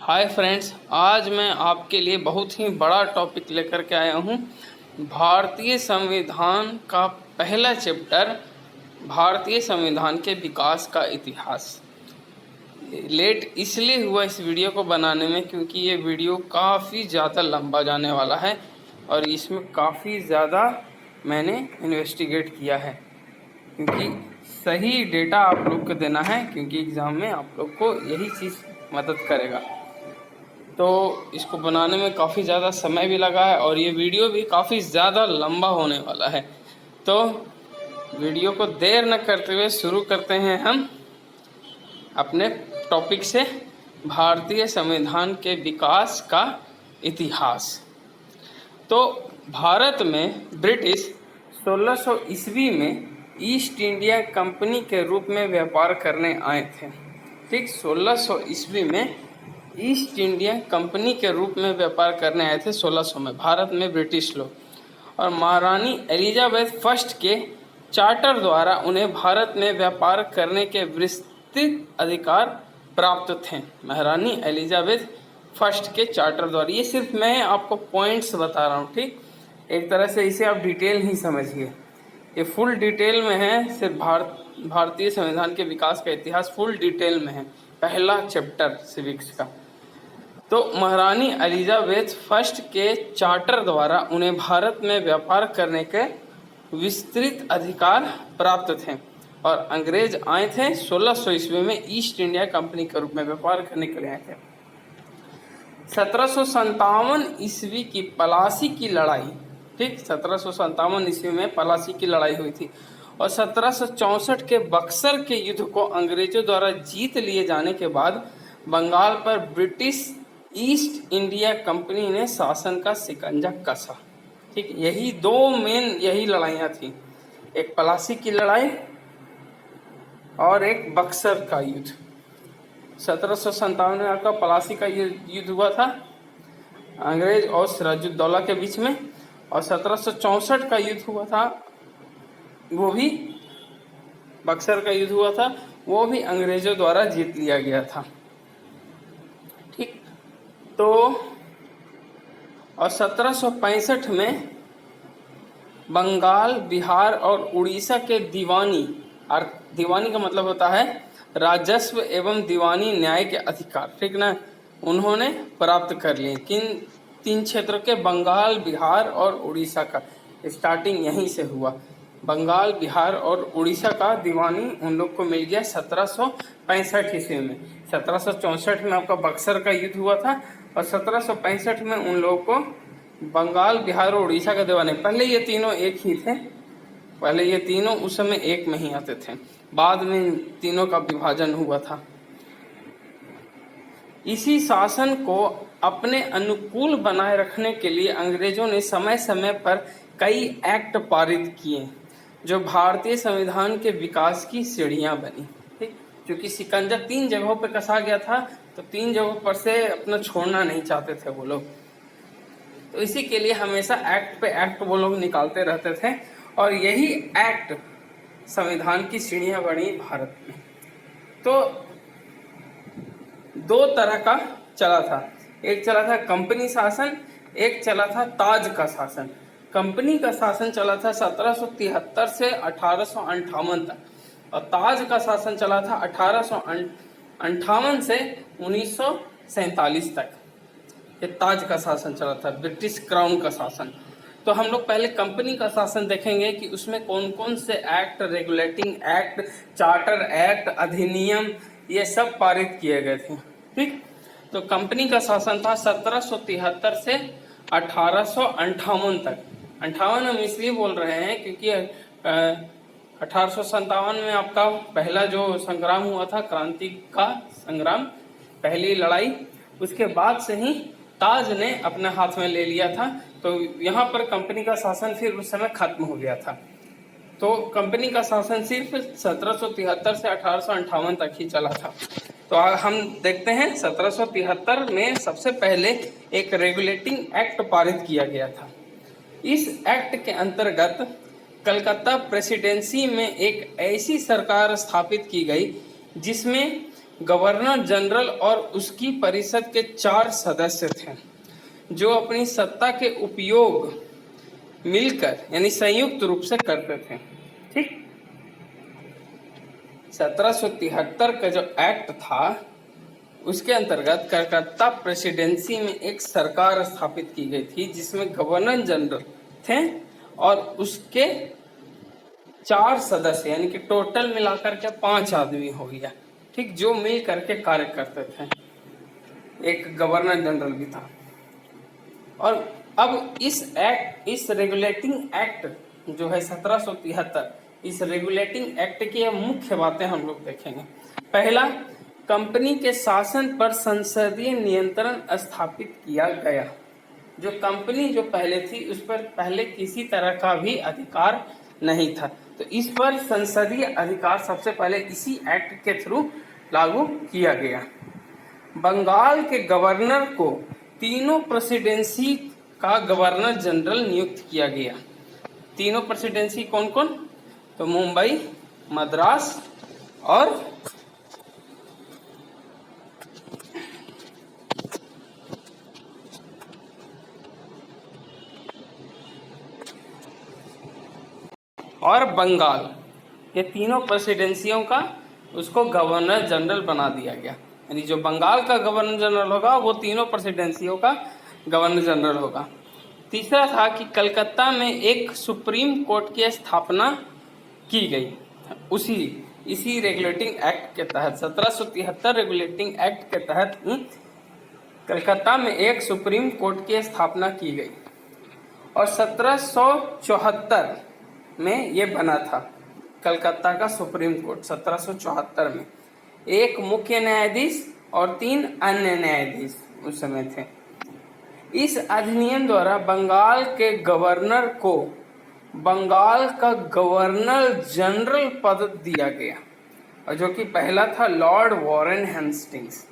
Hi friends, आज मैं आपके लिए बहुत ही बड़ा टॉपिक लेकर के आया हूँ। भारतीय संविधान का पहला चैप्टर, भारतीय संविधान के विकास का इतिहास। लेट इसलिए हुआ इस वीडियो को बनाने में क्योंकि ये वीडियो काफ़ी ज़्यादा लंबा जाने वाला है और इसमें काफ़ी ज़्यादा मैंने इन्वेस्टिगेट किया है, क्योंकि सही डेटा आप लोग को देना है, क्योंकि एग्ज़ाम में आप लोग को यही चीज़ मदद करेगा। तो इसको बनाने में काफ़ी ज़्यादा समय भी लगा है और ये वीडियो भी काफ़ी ज़्यादा लंबा होने वाला है। तो वीडियो को देर न करते हुए शुरू करते हैं हम अपने टॉपिक से, भारतीय संविधान के विकास का इतिहास। तो भारत में ब्रिटिश 1600 ईस्वी में ईस्ट इंडिया कंपनी के रूप में व्यापार करने आए थे। ठीक, 1600 ईस्वी में ईस्ट इंडिया कंपनी के रूप में व्यापार करने आए थे 1600 में भारत में ब्रिटिश लोग, और महारानी एलिजाबेथ फर्स्ट के चार्टर द्वारा उन्हें भारत में व्यापार करने के विस्तृत अधिकार प्राप्त थे। महारानी एलिजाबेथ फर्स्ट के चार्टर द्वारा, ये सिर्फ मैं आपको पॉइंट्स बता रहा हूँ। ठीक, एक तरह से इसे आप डिटेल ही समझिए, ये फुल डिटेल में है। सिर्फ भारतीय संविधान के विकास का इतिहास फुल डिटेल में है, पहला चैप्टर सिविक्स का। तो महारानी एलिजाबेथ फर्स्ट के चार्टर द्वारा उन्हें भारत में व्यापार करने के विस्तृत अधिकार प्राप्त थे और अंग्रेज आए थे 1600 ईस्वी में ईस्ट इंडिया कंपनी के रूप में व्यापार करने के लिए आए थे। 1757 ईस्वी की पलासी की लड़ाई, ठीक, 1757 ईस्वी में पलासी की लड़ाई हुई थी और 1764 के बक्सर के युद्ध को अंग्रेजों द्वारा जीत लिए जाने के बाद बंगाल पर ब्रिटिश ईस्ट इंडिया कंपनी ने शासन का शिकंजा कसा। ठीक, यही दो मेन यही लड़ाइयाँ थी, एक पलासी की लड़ाई और एक बक्सर का युद्ध। 1757 में आपका पलासी का युद्ध हुआ था अंग्रेज और सिराजुद्दौला के बीच में, और 1764 का युद्ध हुआ था, वो भी बक्सर का युद्ध हुआ था, वो भी अंग्रेजों द्वारा जीत लिया गया था। ठीक, तो और 1765 में बंगाल, बिहार और उड़ीसा के दीवानी, और दीवानी का मतलब होता है राजस्व एवं दीवानी न्याय के अधिकार, ठीक ना, उन्होंने प्राप्त कर लिए। किन तीन क्षेत्रों के? बंगाल, बिहार और उड़ीसा का स्टार्टिंग यहीं से हुआ। बंगाल, बिहार और उड़ीसा का दीवानी उन लोग को मिल गया 1765 ईस्वी में। 1764 में आपका बक्सर का युद्ध हुआ था और 1765 में उन लोगों को बंगाल, बिहार और उड़ीसा का दीवानी। पहले ये तीनों एक ही थे, पहले ये तीनों उस समय एक में ही आते थे, बाद में तीनों का विभाजन हुआ था। इसी शासन को अपने अनुकूल बनाए रखने के लिए अंग्रेजों ने समय समय पर कई एक्ट पारित किए जो भारतीय संविधान के विकास की सीढ़ियां बनी। ठीक, क्योंकि शिकंजा 3 जगहों पर कसा गया था, तो 3 जगहों पर से अपना छोड़ना नहीं चाहते थे वो लोग, तो इसी के लिए हमेशा एक्ट पे एक्ट वो लोग निकालते रहते थे और यही एक्ट संविधान की सीढ़ियां बनी भारत में। तो 2 तरह का चला था, एक चला था कंपनी शासन, एक चला था ताज का शासन। कंपनी का शासन चला था 1773 से 1858 तक और ताज का शासन चला था 1858 से 1947 तक। ये ताज का शासन चला था, ब्रिटिश क्राउन का शासन। तो हम लोग पहले कंपनी का शासन देखेंगे कि उसमें कौन कौन से act, regulating act, charter act, अधिनियम, ये सब पारित किए गए थे। ठीक, तो कंपनी का शासन था 1773 से 1858 तक। 58 हम इसलिए बोल रहे हैं क्योंकि 1857 में आपका पहला जो संग्राम हुआ था, क्रांति का संग्राम, पहली लड़ाई, उसके बाद से ही ताज ने अपने हाथ में ले लिया था। तो यहाँ पर कंपनी का शासन फिर उस समय खत्म हो गया था। तो कंपनी का शासन सिर्फ 1773 से 1858 तक ही चला था। तो हम देखते हैं 1773 में सबसे पहले एक रेगुलेटिंग एक्ट पारित किया गया था। इस एक्ट के अंतर्गत कलकत्ता प्रेसिडेंसी में एक ऐसी सरकार स्थापित की गई जिसमें गवर्नर जनरल और उसकी परिषद के 4 सदस्य थे जो अपनी सत्ता के उपयोग मिलकर यानी संयुक्त रूप से करते थे। ठीक, 1773 का जो एक्ट था उसके अंतर्गत कलकत्ता प्रेसिडेंसी में एक सरकार स्थापित की गई थी जिसमें गवर्नर जनरल थे और उसके 4 सदस्य यानी कि टोटल मिलाकर के 5 आदमी हो गया। ठीक, जो मिल करके कार्य करते थे। एक गवर्नर जनरल भी था। और अब इस रेगुलेटिंग एक्ट जो है 1773, इस रेगुलेटिंग एक्ट की मुख्य बातें हम लोग देखेंगे। पहला, कंपनी के शासन पर संसदीय नियंत्रण स्थापित किया गया। जो कंपनी जो पहले थी उस पर पहले किसी तरह का भी अधिकार नहीं था, तो इस पर संसदीय अधिकार सबसे पहले इसी एक्ट के थ्रू लागू किया गया। बंगाल के गवर्नर को तीनों प्रेसिडेंसी का गवर्नर जनरल नियुक्त किया गया। तीनों प्रेसिडेंसी कौन कौन? तो मुंबई, मद्रास और बंगाल, ये तीनों प्रेसिडेंसियों का उसको गवर्नर जनरल बना दिया गया। यानी जो बंगाल का गवर्नर जनरल होगा वो तीनों प्रेसिडेंसियों का गवर्नर जनरल होगा। तीसरा था कि कलकत्ता में एक सुप्रीम कोर्ट की स्थापना की गई। इसी रेगुलेटिंग एक्ट के तहत 1773 रेगुलेटिंग एक्ट के तहत कलकत्ता में एक सुप्रीम कोर्ट की स्थापना की गई और 1774 में ये बना था कलकत्ता का सुप्रीम कोर्ट। 1774 में एक मुख्य न्यायाधीश और 3 अन्य न्यायाधीश उस समय थे। इस अधिनियम द्वारा बंगाल के गवर्नर को बंगाल का गवर्नर जनरल पद दिया गया और जो कि पहला था लॉर्ड वॉरेन हेस्टिंग्स।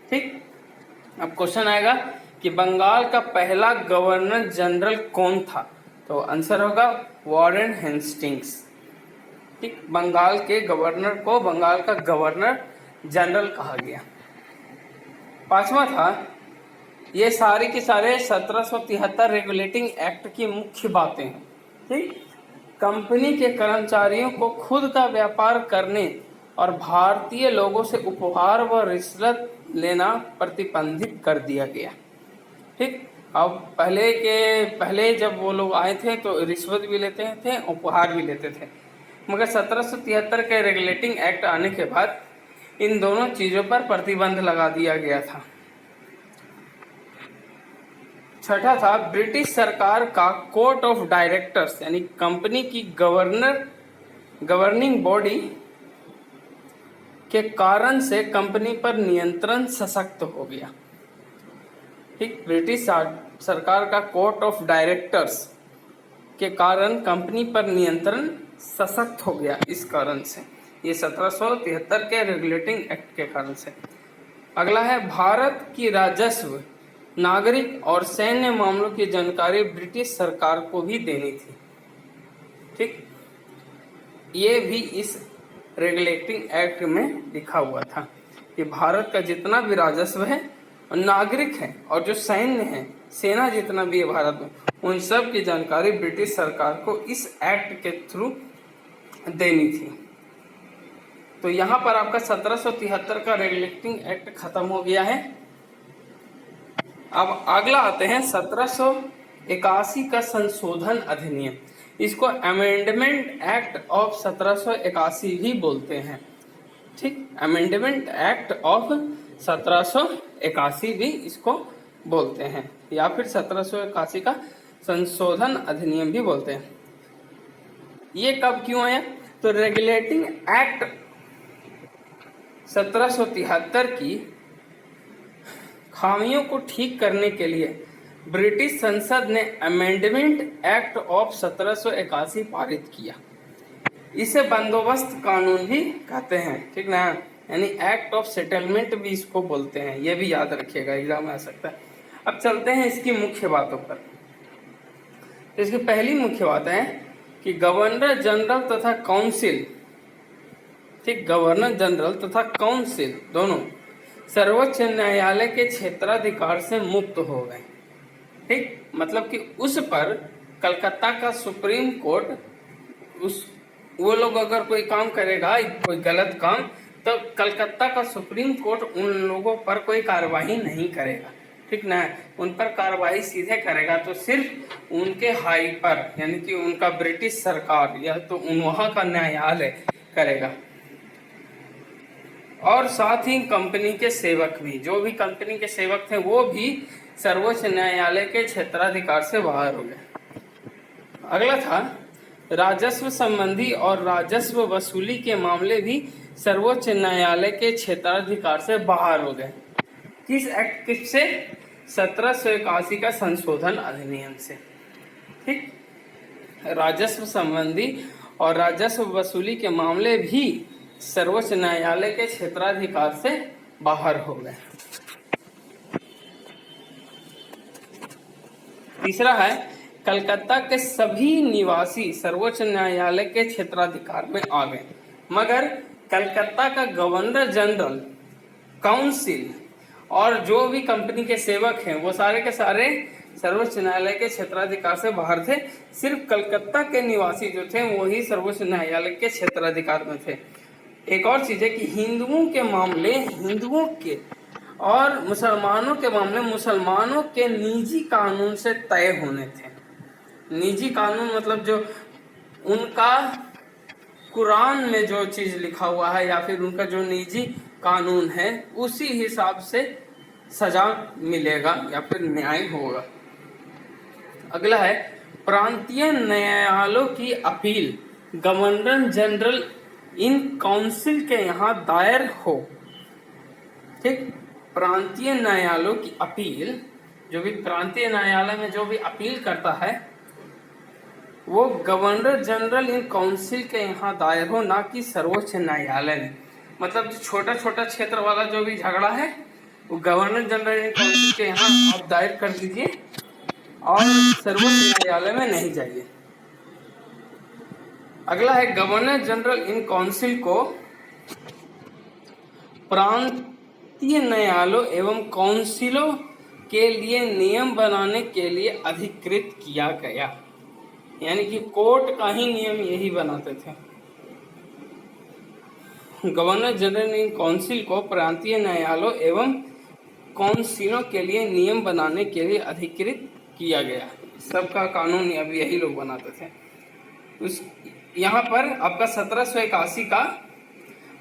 ठीक, अब क्वेश्चन आएगा कि बंगाल का पहला गवर्नर जनरल कौन था? तो आंसर होगा वॉरेन हेस्टिंग्स। ठीक, बंगाल के गवर्नर को बंगाल का गवर्नर जनरल कहा गया। पांचवा था, ये सारे के सारे 1773 रेगुलेटिंग एक्ट की मुख्य बातें हैं। ठीक, कंपनी के कर्मचारियों को खुद का व्यापार करने और भारतीय लोगों से उपहार व रिश्वत लेना प्रतिबंधित कर दिया गया। ठीक, अब पहले जब वो लोग आए थे तो रिश्वत भी लेते थे, उपहार भी लेते थे, मगर 1773 के रेगुलेटिंग एक्ट आने के बाद इन दोनों चीज़ों पर प्रतिबंध लगा दिया गया था। छठा था, ब्रिटिश सरकार का कोर्ट ऑफ डायरेक्टर्स यानी कंपनी की गवर्निंग बॉडी के कारण से कंपनी पर नियंत्रण सशक्त हो गया। ठीक, ब्रिटिश सरकार का कोर्ट ऑफ डायरेक्टर्स के कारण कंपनी पर नियंत्रण सशक्त हो गया। इस कारण से ये 1773 के रेगुलेटिंग एक्ट के कारण से। अगला है, भारत की राजस्व, नागरिक और सैन्य मामलों की जानकारी ब्रिटिश सरकार को भी देनी थी। ठीक, ये भी इस रेगुलेटिंग एक्ट में लिखा हुआ था कि भारत का जितना भी राजस्व है और नागरिक है और जो सैन्य है, सेना जितना भी है भारत में, उन सब की जानकारी ब्रिटिश सरकार को इस एक्ट के थ्रू देनी थी। तो यहाँ पर आपका 1773 का रेगुलेटिंग एक्ट खत्म हो गया है। अब अगला आते हैं 1781 का संशोधन अधिनियम। इसको अमेंडमेंट एक्ट ऑफ 1781 भी बोलते हैं। ठीक, अमेंडमेंट एक्ट ऑफ 1781 भी इसको बोलते हैं या फिर 1781 का संशोधन अधिनियम भी बोलते हैं। ये कब क्यों आया? तो रेगुलेटिंग एक्ट 1773 की खामियों को ठीक करने के लिए ब्रिटिश संसद ने अमेंडमेंट एक्ट ऑफ 1781 पारित किया। इसे बंदोबस्त कानून भी कहते हैं। ठीक ना, यानी एक्ट ऑफ सेटलमेंट भी इसको बोलते हैं। ये भी याद रखिएगा, एग्जाम में आ सकता है। अब चलते हैं इसकी मुख्य बातों पर। तो इसकी पहली मुख्य बात है कि गवर्नर जनरल तथा काउंसिल ठीक, गवर्नर जनरल तथा काउंसिल दोनों सर्वोच्च न्यायालय के क्षेत्राधिकार से मुक्त हो गए। ठीक, मतलब कि उस पर कलकत्ता का सुप्रीम कोर्ट उस वो लोग अगर कोई काम करेगा, कोई गलत काम, तो कलकत्ता का सुप्रीम कोर्ट उन लोगों पर कोई कार्रवाई नहीं करेगा। ठीक ना, उन पर कार्रवाई सीधे करेगा तो सिर्फ उनके हाई पर, यानी कि उनका ब्रिटिश सरकार या तो वहाँ का न्यायालय करेगा। और साथ ही कंपनी के सेवक भी, जो भी कंपनी के सेवक थे वो भी सर्वोच्च न्यायालय के क्षेत्राधिकार से बाहर हो गए। अगला था राजस्व संबंधी और राजस्व वसूली के मामले भी सर्वोच्च न्यायालय के क्षेत्राधिकार से बाहर हो गए। किस एक्ट से? 1781 का संशोधन अधिनियम से। ठीक, राजस्व संबंधी और राजस्व वसूली के मामले भी सर्वोच्च न्यायालय के क्षेत्राधिकार से बाहर हो गए। तीसरा है कलकत्ता के सभी निवासी सर्वोच्च न्यायालय के क्षेत्राधिकार में आ गए, मगर कलकत्ता का गवर्नर जनरल, काउंसिल और जो भी कंपनी के सेवक हैं वो सारे के सारे सर्वोच्च न्यायालय के क्षेत्राधिकार से बाहर थे। सिर्फ कलकत्ता के निवासी जो थे वो ही सर्वोच्च न्यायालय के क्षेत्राधिकार में थे। एक और चीज है कि हिंदुओं के मामले हिंदुओं के और मुसलमानों के मामले मुसलमानों के निजी कानून से तय होने थे। निजी कानून मतलब जो उनका कुरान में जो चीज लिखा हुआ है या फिर उनका जो निजी कानून है उसी हिसाब से सजा मिलेगा या फिर न्याय होगा। अगला है प्रांतीय न्यायालयों की appeal governor general in council के यहाँ दायर हो। ठीक, प्रांतीय न्यायालयों की अपील, जो भी प्रांतीय न्यायालय में जो भी अपील करता है वो गवर्नर जनरल इन काउंसिल के यहाँ दायर हो, ना कि सर्वोच्च न्यायालय में। मतलब जो छोटा छोटा क्षेत्र वाला जो भी झगड़ा है वो गवर्नर जनरल इन काउंसिल के यहाँ आप दायर कर दीजिए और सर्वोच्च न्यायालय में नहीं जाइए। अगला है गवर्नर जनरल इन काउंसिल को प्रांतीय न्यायालयों एवं काउंसिलों के लिए नियम बनाने के लिए अधिकृत किया गया। यानी कि कोर्ट का ही नियम यही बनाते थे। गवर्नर जनरल इन काउंसिल को प्रांतीय न्यायालयों एवं काउंसिलों के लिए नियम बनाने के लिए अधिकृत किया गया। सबका कानून अब यही लोग बनाते थे। उस यहाँ पर आपका 1781 का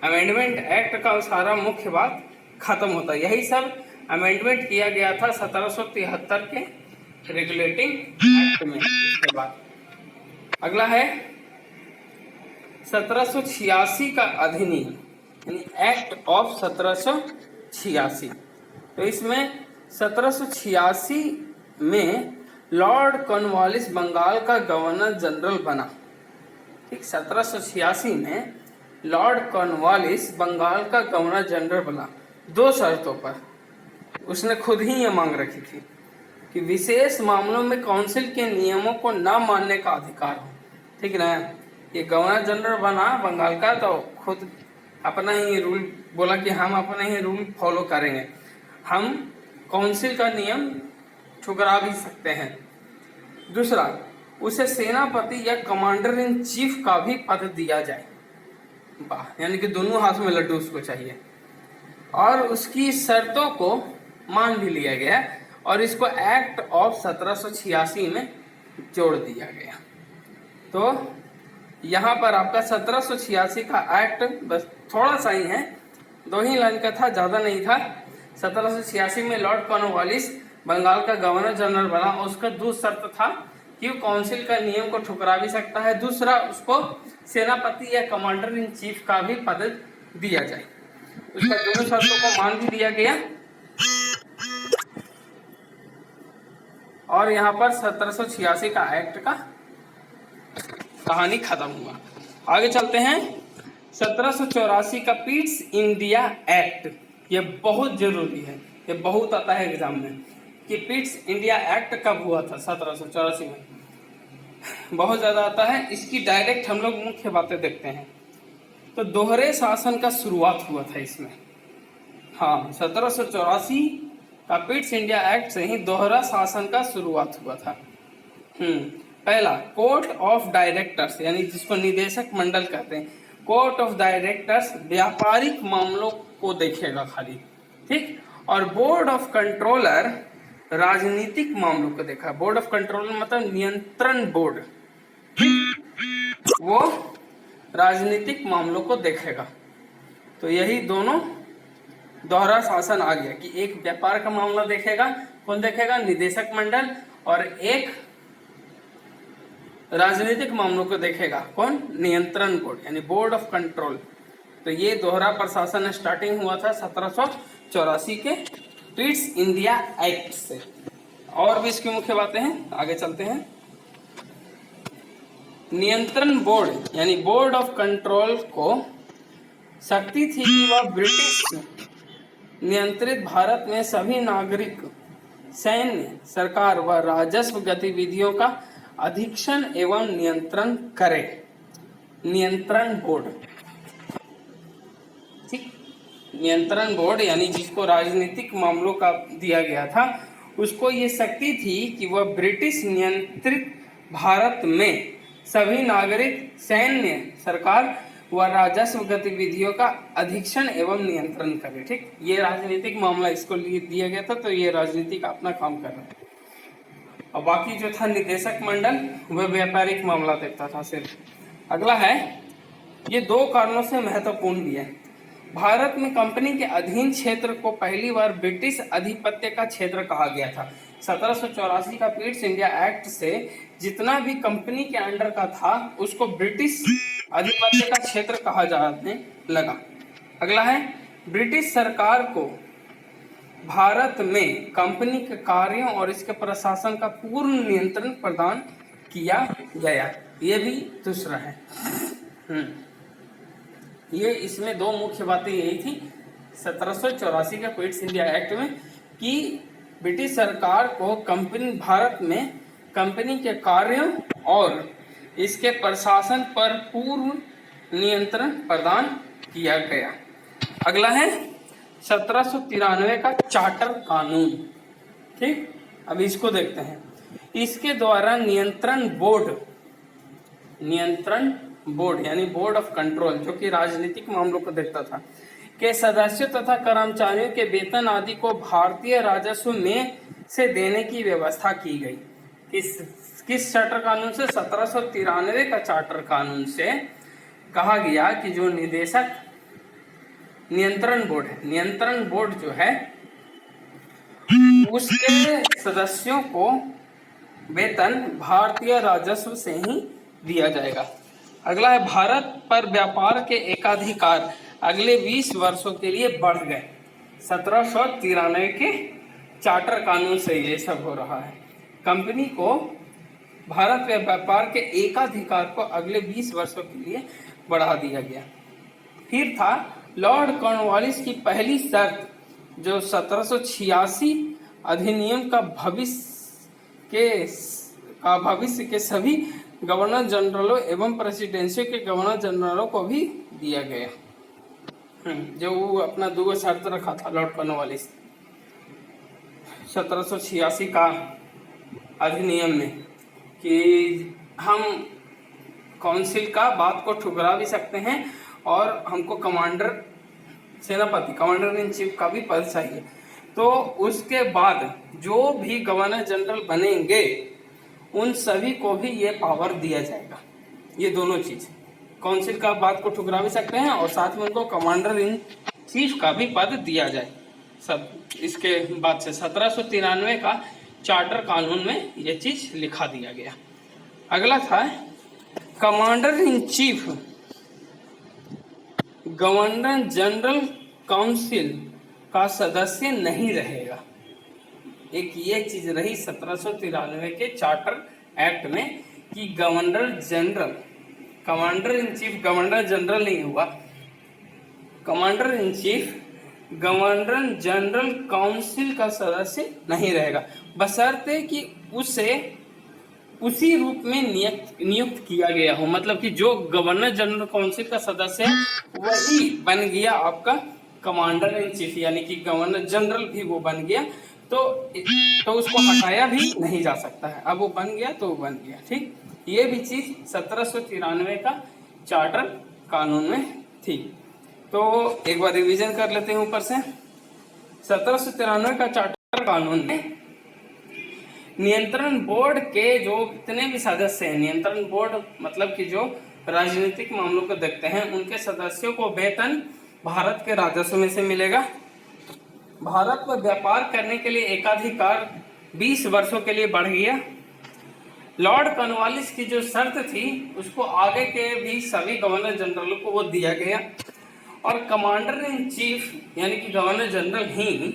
अमेंडमेंट एक्ट का सारा मुख्य बात खत्म होता है। यही सब अमेंडमेंट किया गया था 1773 के रेगुलेटिंग एक्ट में। इसके बाद अगला है 1786 का अधिनियम, यानी एक्ट ऑफ 1786। तो इसमें 1786 में लॉर्ड कॉर्नवालिस बंगाल का गवर्नर जनरल बना। ठीक, 1786 में लॉर्ड कॉर्नवालिस बंगाल का गवर्नर जनरल बना 2 शर्तों पर। उसने खुद ही ये मांग रखी थी कि विशेष मामलों में काउंसिल के नियमों को न मानने का अधिकार हो। ठीक ना, ये गवर्नर जनरल बना बंगाल का तो खुद अपना ही रूल बोला कि हम अपना ही रूल फॉलो करेंगे, हम काउंसिल का नियम ठुकरा भी सकते हैं। दूसरा, उसे सेनापति या कमांडर इन चीफ का भी पद दिया जाए। वाह, यानी कि दोनों हाथ में लड्डू उसको चाहिए। और उसकी शर्तों को मान भी लिया गया और इसको एक्ट ऑफ 1786 में जोड़ दिया गया। तो यहाँ पर आपका 1786 का एक्ट बस थोड़ा सा ही है, 2 ही लाइन का था, ज़्यादा नहीं था। 1786 में लॉर्ड कॉर्नवालिस बंगाल का गवर्नर जनरल बना। उसका दूसरा शर्त था कि वो काउंसिल का नियम को ठुकरा भी सकता है। दूसरा, उसको सेनापति या कमांडर इन चीफ का भी पद दिया जाए। उसका दोनों शर्तों को मान भी दिया गया और यहाँ पर 1786 का एक्ट का कहानी खत्म हुआ। आगे चलते हैं 1784 का पीट्स इंडिया एक्ट। ये बहुत जरूरी है, ये बहुत आता है एग्जाम में कि पीट्स इंडिया एक्ट कब हुआ था। 1784 में बहुत ज्यादा आता है। इसकी डायरेक्ट हम लोग मुख्य बातें देखते हैं। तो दोहरे शासन का शुरुआत हुआ था इसमें। हाँ, 1784 का पिट्स इंडिया एक्ट से ही दोहरा शासन का शुरुआत हुआ था। पहला, कोर्ट ऑफ डायरेक्टर्स, यानी जिसको निदेशक मंडल कहते हैं। कोर्ट ऑफ डायरेक्टर्स व्यापारिक मामलों को देखेगा खाली, ठीक। और बोर्ड ऑफ कंट्रोलर राजनीतिक मामलों को देखा। बोर्ड ऑफ कंट्रोलर मतलब नियंत्रण बोर्ड, वो राजनीतिक मामलों को देखेगा। तो यही दोनों दोहरा शासन आ गया कि एक व्यापार का मामला देखेगा, कौन देखेगा, निदेशक मंडल, और एक राजनीतिक मामलों को देखेगा, कौन, नियंत्रण बोर्ड यानी बोर्ड ऑफ कंट्रोल। तो ये दोहरा प्रशासन स्टार्टिंग हुआ था 1784 के पिट्स इंडिया एक्ट से। और भी इसकी मुख्य बातें हैं, आगे चलते हैं। नियंत्रण बोर्ड यानी बोर्ड ऑफ कंट्रोल को शक्ति थी कि वह ब्रिटिश नियंत्रित भारत में सभी नागरिक, सैन्य, सरकार व राजस्व गतिविधियों का अधीक्षण एवं नियंत्रण करे। नियंत्रण बोर्ड, ठीक। नियंत्रण बोर्ड यानी जिसको राजनीतिक मामलों का दिया गया था, उसको ये शक्ति थी कि वह ब्रिटिश नियंत्रित भारत में सभी नागरिक, सैन्य, सरकार व राजस्व गतिविधियों का अधीक्षण एवं नियंत्रण करे, ठीक। ये राजनीतिक मामला इसको लिए दिया गया था, तो ये राजनीति का अपना काम कर रहा है। और बाकी जो था निदेशक मंडल, वह व्यापारिक मामला देखता था सिर्फ। अगला है, ये दो कारणों से महत्वपूर्ण भी है। भारत में कंपनी के अधीन क्षेत्र को पहली बार ब्रिटिश अधिपत्य का क्षेत्र कहा गया था। 1784 का पिट्स इंडिया एक्ट से जितना भी कंपनी के अंडर का था, उसको ब्रिटिश अधिपत्य का क्षेत्र कहा जाने लगा। अगला है, ब्रिटिश सरकार को भारत में कंपनी के कार्यों और इसके प्रशासन का पूर्ण नियंत्रण प्रदान किया गया। ये भी दूसरा है। ये इसमें दो मुख्य बातें यही थी 1784 के पिट्स इंडिया एक्ट में, कि ब्रिटिश सरकार को कंपनी, भारत में कंपनी के कार्यों और इसके प्रशासन पर पूर्ण नियंत्रण प्रदान किया गया। अगला है 1793 का चार्टर कानून, ठीक। अब इसको देखते हैं। इसके द्वारा नियंत्रण बोर्ड यानी बोर्ड ऑफ कंट्रोल, जो कि राजनीतिक मामलों को देखता था, के सदस्यों तथा कर्मचारियों के वेतन आदि को भारतीय राजस्व में से देने की व्यवस्था की गई। किस चार्टर कानून से? 1793 का चार्टर कानून से कहा गया कि जो नियंत्रण बोर्ड जो है, उसके सदस्यों को वेतन भारतीय राजस्व से ही दिया जाएगा। अगला है, भारत पर व्यापार के एकाधिकार अगले 20 वर्षों के लिए बढ़ गए। 1793 के चार्टर कानून से ये सब हो रहा है। कंपनी को भारत में व्यापार के एकाधिकार को अगले 20 वर्षों के लिए बढ़ा दिया गया। फिर था लॉर्ड कॉर्नवालिस की पहली शर्त, जो 1786 अधिनियम का भविष्य के सभी गवर्नर जनरलों एवं प्रेसिडेंसियों के गवर्नर जनरलों को भी दिया गया। जो वो अपना दूगो शर्त रखा था लॉर्ड कॉर्नवालिस 1786 का अधिनियम में, कि हम काउंसिल का बात को ठुकरा भी सकते हैं और हमको कमांडर इन चीफ का भी पद चाहिए। तो उसके बाद जो भी गवर्नर जनरल बनेंगे उन सभी को भी ये पावर दिया जाएगा। ये दोनों चीज, काउंसिल का बात को ठुकरा भी सकते हैं और साथ में उनको कमांडर इन चीफ का भी पद दिया जाए। सब इसके बाद से 1793 का चार्टर कानून में ये चीज लिखा दिया गया। अगला था commander in chief governor general council का सदस्य नहीं रहेगा। एक ये चीज रही 1793 के चार्टर एक्ट में कि commander in chief governor general नहीं हुआ, commander in chief governor general council का सदस्य नहीं रहेगा, बशर्ते कि उसे उसी रूप में नियुक्त किया गया हो, मतलब कि जो गवर्नर जनरल काउंसिल का सदस्य है वही बन गया आपका कमांडर इन चीफ, यानी कि गवर्नर जनरल भी वो बन गया, तो उसको हटाया भी नहीं जा सकता है। अब वो बन गया तो वो बन गया, ठीक। ये भी चीज 1793 का चार्टर कानून में थी। तो एक बार रिवीजन कर लेते हैं ऊपर से। 1793 का चार्टर कानून में नियंत्रण बोर्ड के जो जितने भी सदस्य हैं, नियंत्रण बोर्ड मतलब कि जो राजनीतिक मामलों को देखते हैं, उनके सदस्यों को वेतन भारत के राजस्व में से मिलेगा। भारत में व्यापार करने के लिए एकाधिकार 20 वर्षों के लिए बढ़ गया। लॉर्ड कॉर्नवालिस की जो शर्त थी उसको आगे के भी सभी गवर्नर जनरल को वो दिया गया, और कमांडर इन चीफ यानी कि गवर्नर जनरल ही,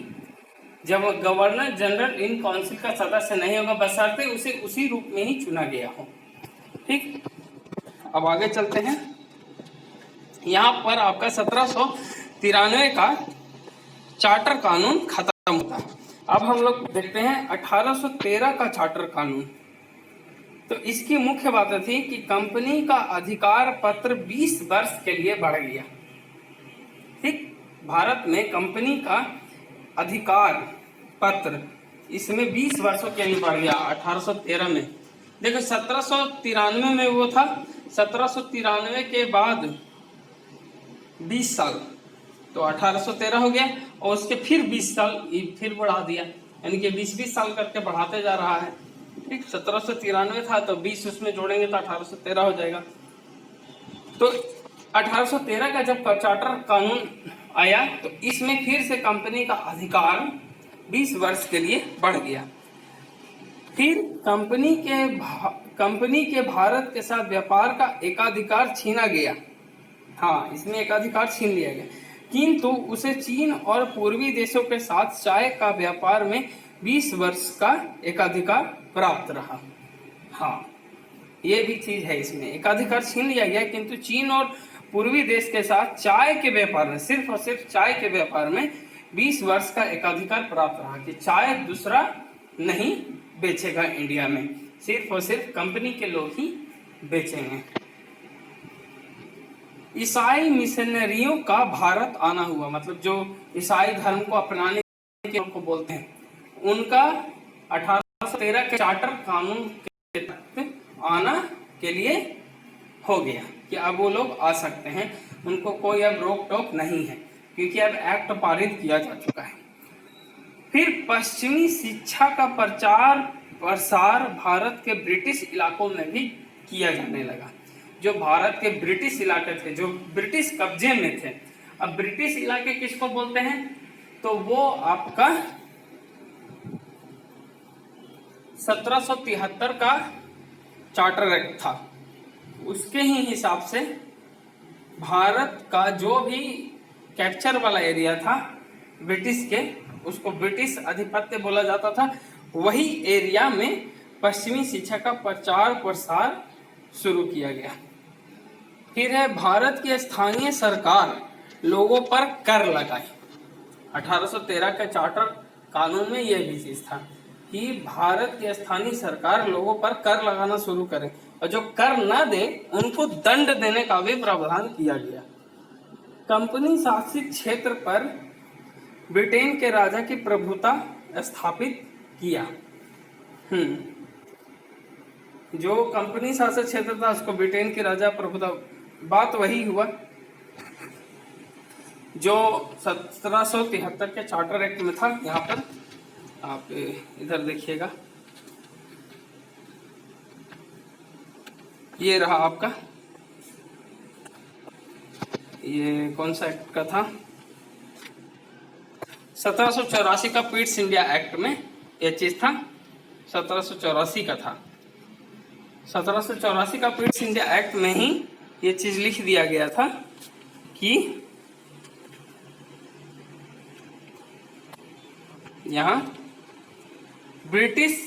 जब गवर्नर जनरल इन काउंसिल का सदस्य नहीं होगा बशर्ते उसे उसी रूप में ही चुना गया हो, ठीक। अब आगे चलते हैं। यहाँ पर आपका 1793 का चार्टर कानून खत्म होता है। अब हम लोग देखते हैं 1813 का चार्टर कानून। तो इसकी मुख्य बात थी कि कंपनी का अधिकार पत्र 20 वर्ष के लिए बढ़ गया, ठीक। भारत में कंपनी का अधिकार पत्र इसमें 20 वर्षों के लिए बढ़ गया 1813 में। देखो 1793 में वो था, 1793 के बाद 20 साल तो 1813 हो गया, और उसके फिर 20 साल फिर बढ़ा दिया, यानी कि 20-20 साल करके बढ़ाते जा रहा है, ठीक। 1793 था तो 20 उसमें जोड़ेंगे तो 1813 हो जाएगा। तो 1813 का जब चार्टर कानून आया तो इसमें फिर से कंपनी का अधिकार 20 वर्ष के लिए बढ़ गया। फिर कंपनी के भारत के साथ व्यापार का एकाधिकार छीना गया। हाँ, इसमें एकाधिकार छीन लिया गया, किंतु उसे चीन और पूर्वी देशों के साथ चाय का व्यापार में 20 वर्ष का एकाधिकार प्राप्त रहा। हाँ, ये भी चीज है, इसमें एकाधिकार छीन लिया गया, किंतु चीन और पूर्वी देश के साथ चाय के व्यापार में, सिर्फ और सिर्फ चाय के व्यापार में 20 वर्ष का एकाधिकार प्राप्त रहा कि चाय दूसरा नहीं बेचेगा इंडिया में, सिर्फ और सिर्फ कंपनी के लोग ही बेचेंगे। ईसाई मिशनरियों का भारत आना हुआ, मतलब जो ईसाई धर्म को अपनाने के को बोलते हैं, उनका 1813 के चार्टर कानून के तहत आना के लिए हो गया कि अब वो लोग आ सकते हैं, उनको कोई अब रोक टोक नहीं है, क्योंकि अब एक्ट पारित किया जा चुका है। फिर पश्चिमी शिक्षा का प्रचार प्रसार भारत के ब्रिटिश इलाकों में भी किया जाने लगा। जो भारत के ब्रिटिश इलाके थे, जो ब्रिटिश कब्जे में थे, अब ब्रिटिश इलाके किसको बोलते हैं, तो वो आपका 1773 का चार्टर एक्ट था, उसके ही हिसाब से भारत का जो भी कैप्चर वाला एरिया था ब्रिटिश के, उसको ब्रिटिश अधिपत्य बोला जाता था, वही एरिया में पश्चिमी शिक्षा का प्रचार प्रसार शुरू किया गया। फिर है भारत की स्थानीय सरकार लोगों पर कर लगाई। 1813 के चार्टर कानून में यह भी चीज था कि भारत की स्थानीय सरकार लोगों पर कर लगाना शुरू करे, और जो कर ना दे उनको दंड देने का भी प्रावधान किया गया। कंपनी शासित क्षेत्र पर ब्रिटेन के राजा की प्रभुता स्थापित किया। जो कंपनी शासित क्षेत्र था उसको ब्रिटेन के राजा प्रभुता, बात वही हुआ जो 1773 के चार्टर एक्ट में था। यहाँ पर आप इधर देखिएगा, ये रहा आपका, ये कौन सा एक्ट का था, 1784 का पीट्स इंडिया एक्ट में ये चीज था, 1784 का था। 1784 का पीट्स इंडिया एक्ट में ही ये चीज लिख दिया गया था कि यहाँ ब्रिटिश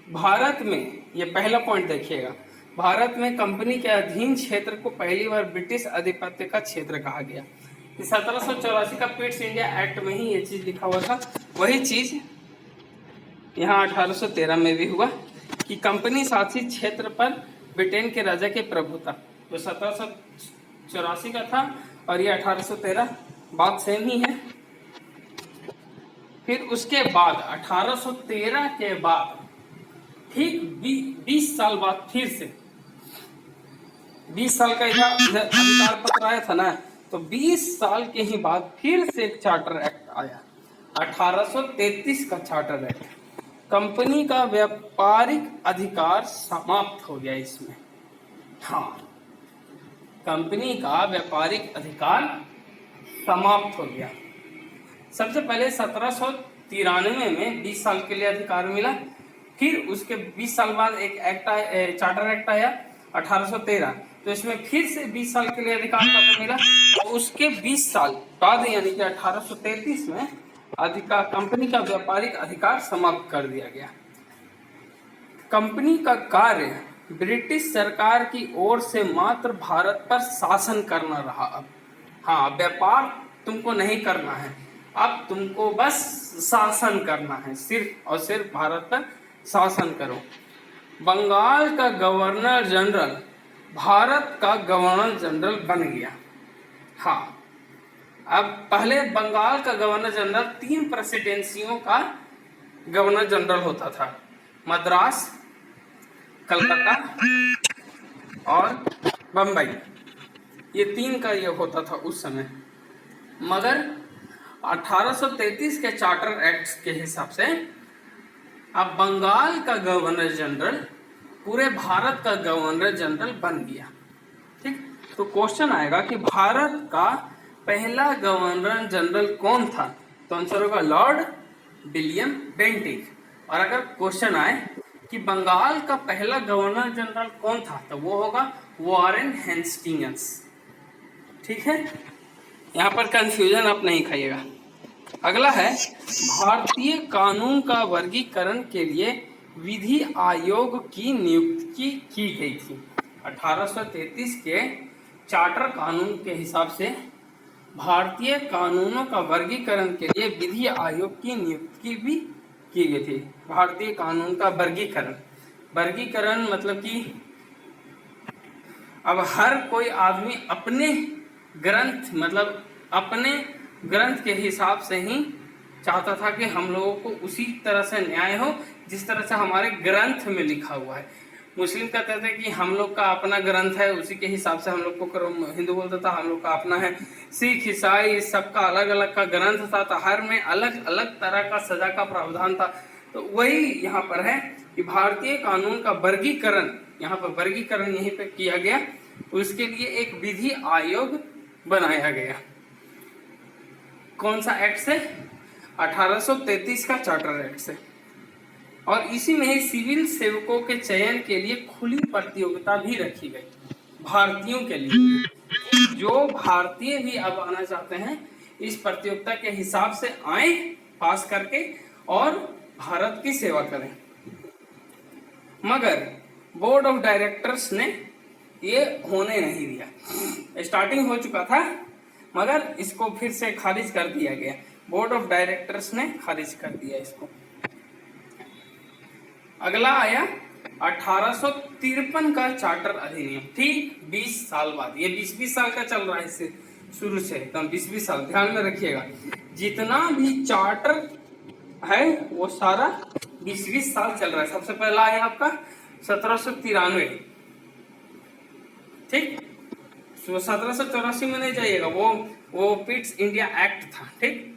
भारत में, ये पहला पॉइंट देखिएगा, भारत में कंपनी के अधीन क्षेत्र को पहली बार ब्रिटिश आधिपत्य का क्षेत्र कहा गया। 1784 का पीट्स इंडिया एक्ट में ही ये चीज लिखा हुआ था। वही चीज यहाँ 1813 में भी हुआ कि कंपनी शासित क्षेत्र पर ब्रिटेन के राजा के प्रभुता, जो 1784 का था और ये 1813, बात सेम ही है। फिर उसके बाद 1813 के बाद ठीक 20 साल बाद फिर से 20 साल का इधर अधिकार पत्र आया था ना, तो 20 साल के ही बाद फिर से एक चार्टर एक्ट आया, 1833 का चार्टर एक्ट। कंपनी का व्यापारिक अधिकार समाप्त हो गया इसमें। हाँ, कंपनी का व्यापारिक अधिकार समाप्त हो गया। सबसे पहले 1793 में 20 साल के लिए अधिकार मिला, फिर उसके 20 साल बाद एक एक्ट आया, चार्टर एक्ट आया 1813, तो इसमें फिर से 20 साल के लिए अधिकार पत्र मिला। और उसके 20 साल बाद यानी कि 1833 में अधिकार कंपनी का व्यापारिक अधिकार समाप्त कर दिया गया। कंपनी का कार्य ब्रिटिश सरकार की ओर से मात्र भारत पर शासन करना रहा। अब हाँ, व्यापार तुमको नहीं करना है, अब तुमको बस शासन करना है, सिर्फ और सिर्फ भारत पर शासन करो। बंगाल का गवर्नर जनरल भारत का गवर्नर जनरल बन गया। हाँ, अब पहले बंगाल का गवर्नर जनरल 3 प्रेसिडेंसियों का गवर्नर जनरल होता था, मद्रास, कलकत्ता और बम्बई, ये 3 का ये होता था उस समय। मगर 1833 के चार्टर एक्ट के हिसाब से अब बंगाल का गवर्नर जनरल पूरे भारत का गवर्नर जनरल बन गया। ठीक, तो क्वेश्चन आएगा कि भारत का पहला गवर्नर जनरल कौन था, तो आंसर होगा लॉर्ड विलियम बेंटिक। और अगर क्वेश्चन आए कि बंगाल का पहला गवर्नर जनरल कौन था, तो वो होगा वॉरेन हेस्टिंग्स। ठीक है, यहाँ पर कंफ्यूजन आप नहीं खाइएगा। अगला है, भारतीय कानून का वर्गीकरण के लिए विधि आयोग की नियुक्ति की गई थी। 1833 के चार्टर कानून के हिसाब से भारतीय कानूनों का वर्गीकरण के लिए विधि आयोग की नियुक्ति भी की गई थी। भारतीय कानून का वर्गीकरण मतलब कि अब हर कोई आदमी अपने ग्रंथ के हिसाब से ही चाहता था कि हम लोगों को उसी तरह से न्याय हो जिस तरह से हमारे ग्रंथ में लिखा हुआ है। मुस्लिम कहते थे कि हम लोग का अपना ग्रंथ है, उसी के हिसाब से हम लोग को, हिंदू बोलता था हम लोग का अपना है, सिख ईसाई सबका अलग अलग का ग्रंथ था, तो हर में अलग अलग तरह का सजा का प्रावधान था। तो वही यहाँ पर है कि भारतीय कानून का वर्गीकरण, यहाँ पर वर्गीकरण यहीं पे किया गया, उसके लिए एक विधि आयोग बनाया गया। कौन सा एक्ट से? 1833 का चार्टर एक्ट से। और इसी में ही सिविल सेवकों के चयन के लिए खुली प्रतियोगिता भी रखी गई भारतीयों के लिए। जो भारतीय भी अब आना चाहते हैं इस प्रतियोगिता के हिसाब से आए पास करके और भारत की सेवा करें। मगर बोर्ड ऑफ डायरेक्टर्स ने ये होने नहीं दिया। स्टार्टिंग हो चुका था मगर इसको फिर से खारिज कर दिया गया। बोर्ड ऑफ डायरेक्टर्स ने खारिज कर दिया इसको। अगला आया 1853 का चार्टर अधिनियम, ठीक 20 साल बाद। ये 20-20 साल का चल रहा है, इससे शुरू से एकदम 20-20 साल, ध्यान में रखिएगा। जितना भी चार्टर है वो सारा 20-20 साल चल रहा है। सबसे पहला आया आपका 1793, ठीक। 1784 में नहीं जाइएगा, वो पिट्स इंडिया एक्ट था, ठीक।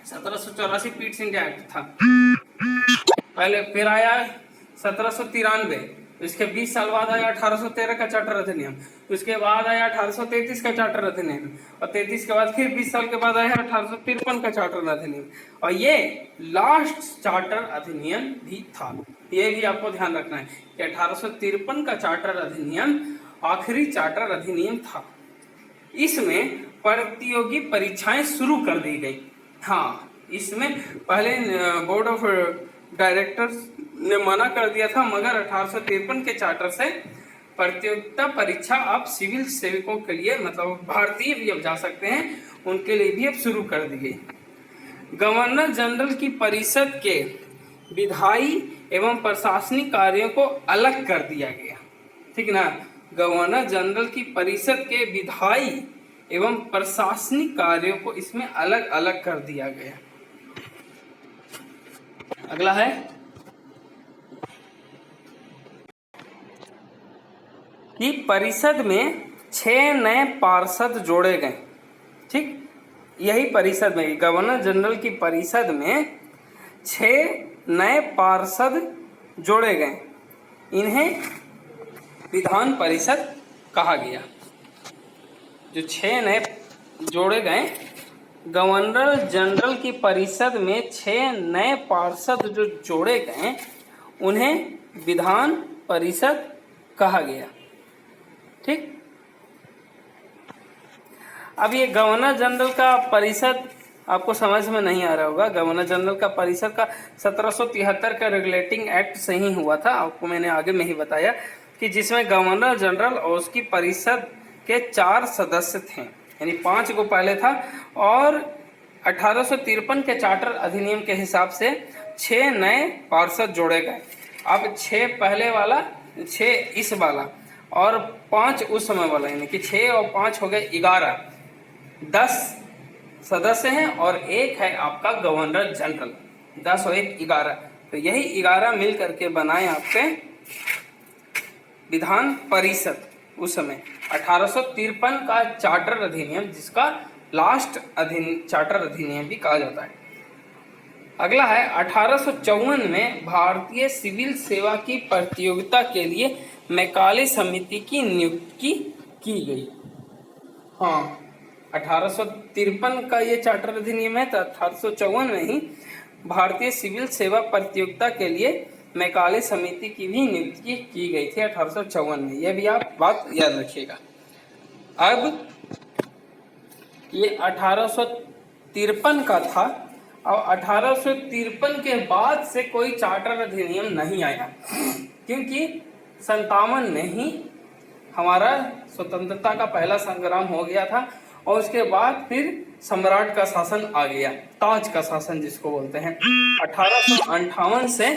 1784 पिट्स इंडिया एक्ट था पहले। फिर आया 1793, इसके 20 साल बाद आया 1813 का चार्टर अधिनियम। उसके बाद आया 1833 का चार्टर अधिनियम, और 33 के बाद फिर 20 साल के बाद आया 1853 का चार्टर अधिनियम, और ये लास्ट चार्टर अधिनियम भी था। ये भी आपको ध्यान रखना है कि 1853 का चार्टर अधिनियम आखिरी चार्टर अधिनियम था। इसमें प्रतियोगी परीक्षाएं शुरू कर दी गई। हाँ, इसमें पहले बोर्ड ऑफ डायरेक्टर्स ने मना कर दिया था, मगर 1853 के चार्टर से प्रतियोगिता परीक्षा अब सिविल सेवकों के लिए, मतलब भारतीय भी अब जा सकते हैं, उनके लिए भी अब शुरू कर दी गई। गवर्नर जनरल की परिषद के विधायी एवं प्रशासनिक कार्यों को अलग कर दिया गया। ठीक ना, गवर्नर जनरल की परिषद के विधायी एवं प्रशासनिक कार्यों को इसमें अलग अलग कर दिया गया। अगला है कि परिषद में 6 नए पार्षद जोड़े गए। ठीक, यही परिषद में, गवर्नर जनरल की परिषद में 6 नए पार्षद जोड़े गए। इन्हें विधान परिषद कहा गया। जो 6 नए जोड़े गए, गवर्नर जनरल की परिषद में 6 नए पार्षद जो जोड़े गए उन्हें विधान परिषद कहा गया। ठीक, अब ये गवर्नर जनरल का परिषद आपको समझ में नहीं आ रहा होगा। गवर्नर जनरल का परिषद का 1773 का रेगुलेटिंग एक्ट से ही हुआ था। आपको मैंने आगे में ही बताया कि जिसमें गवर्नर जनरल और उसकी परिषद के 4 सदस्य थे, यानी 5 को पहले था, और 1853 के चार्टर अधिनियम के हिसाब से 6 नए पार्षद जोड़े गए। अब 6 पहले वाला, 6 इस वाला और 5 उस समय वाला, यानी कि 6 और 5 हो गए 11, 10 सदस्य हैं और एक है आपका गवर्नर जनरल। 10 और 1 11, तो यही 11 मिल करके बनाए आपके विधान परिषद। उस समय 1853 का चार्टर अधिनियम, जिसका लास्ट चार्टर अधिनियम भी कहा जाता है। अगला है 1854 में भारतीय सिविल सेवा की प्रतियोगिता के लिए मैकाले समिति की नियुक्ति की गई। हाँ, 1853 का ये चार्टर अधिनियम है, तो 1854 में ही भारतीय सिविल सेवा प्रतियोगिता के लिए मैकाले समिति की भी नियुक्ति की गई थी 1854 में। यह भी आप बात याद रखिएगा। अब ये 1853 का था, और 1853 के बाद से कोई चार्टर अधिनियम नहीं आया, क्योंकि 57 में ही हमारा स्वतंत्रता का पहला संग्राम हो गया था, और उसके बाद फिर सम्राट का शासन आ गया, ताज का शासन जिसको बोलते हैं, 1858 से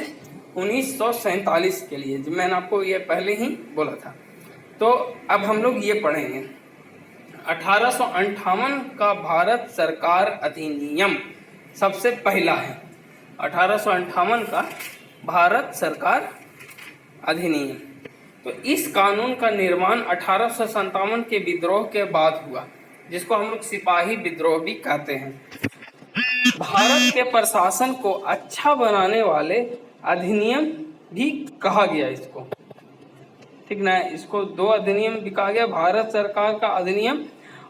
1947 के लिए। जो मैंने आपको ये पहले ही बोला था। तो अब हम लोग ये पढ़ेंगे 1858 का भारत सरकार अधिनियम सबसे पहला है। 1858 का भारत सरकार अधिनियम, तो इस कानून का निर्माण 1857 के विद्रोह के बाद हुआ, जिसको हम लोग सिपाही विद्रोह भी कहते हैं। भारत के प्रशासन को अच्छा बनाने वाले अधिनियम भी कहा गया इसको। ठीक ना, इसको 2 अधिनियम भी कहा गया, भारत सरकार का अधिनियम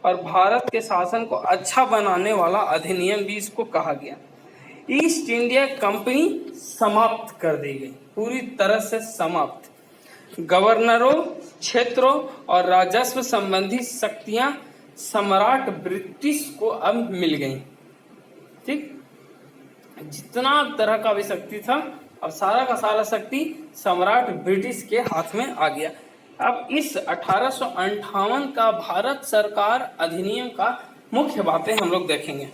और भारत के शासन को अच्छा बनाने वाला अधिनियम भी इसको कहा गया। ईस्ट इंडिया कंपनी समाप्त कर दी गई, पूरी तरह से समाप्त। गवर्नरों, क्षेत्रों और राजस्व संबंधी शक्तियां सम्राट ब्रिटिश को अब मिल गई। ठीक, जितना तरह का भी शक्ति था, अब सारा का सारा शक्ति सम्राट ब्रिटिश के हाथ में आ गया। अब इस 1858 का भारत सरकार अधिनियम का मुख्य बातें हम लोग देखेंगे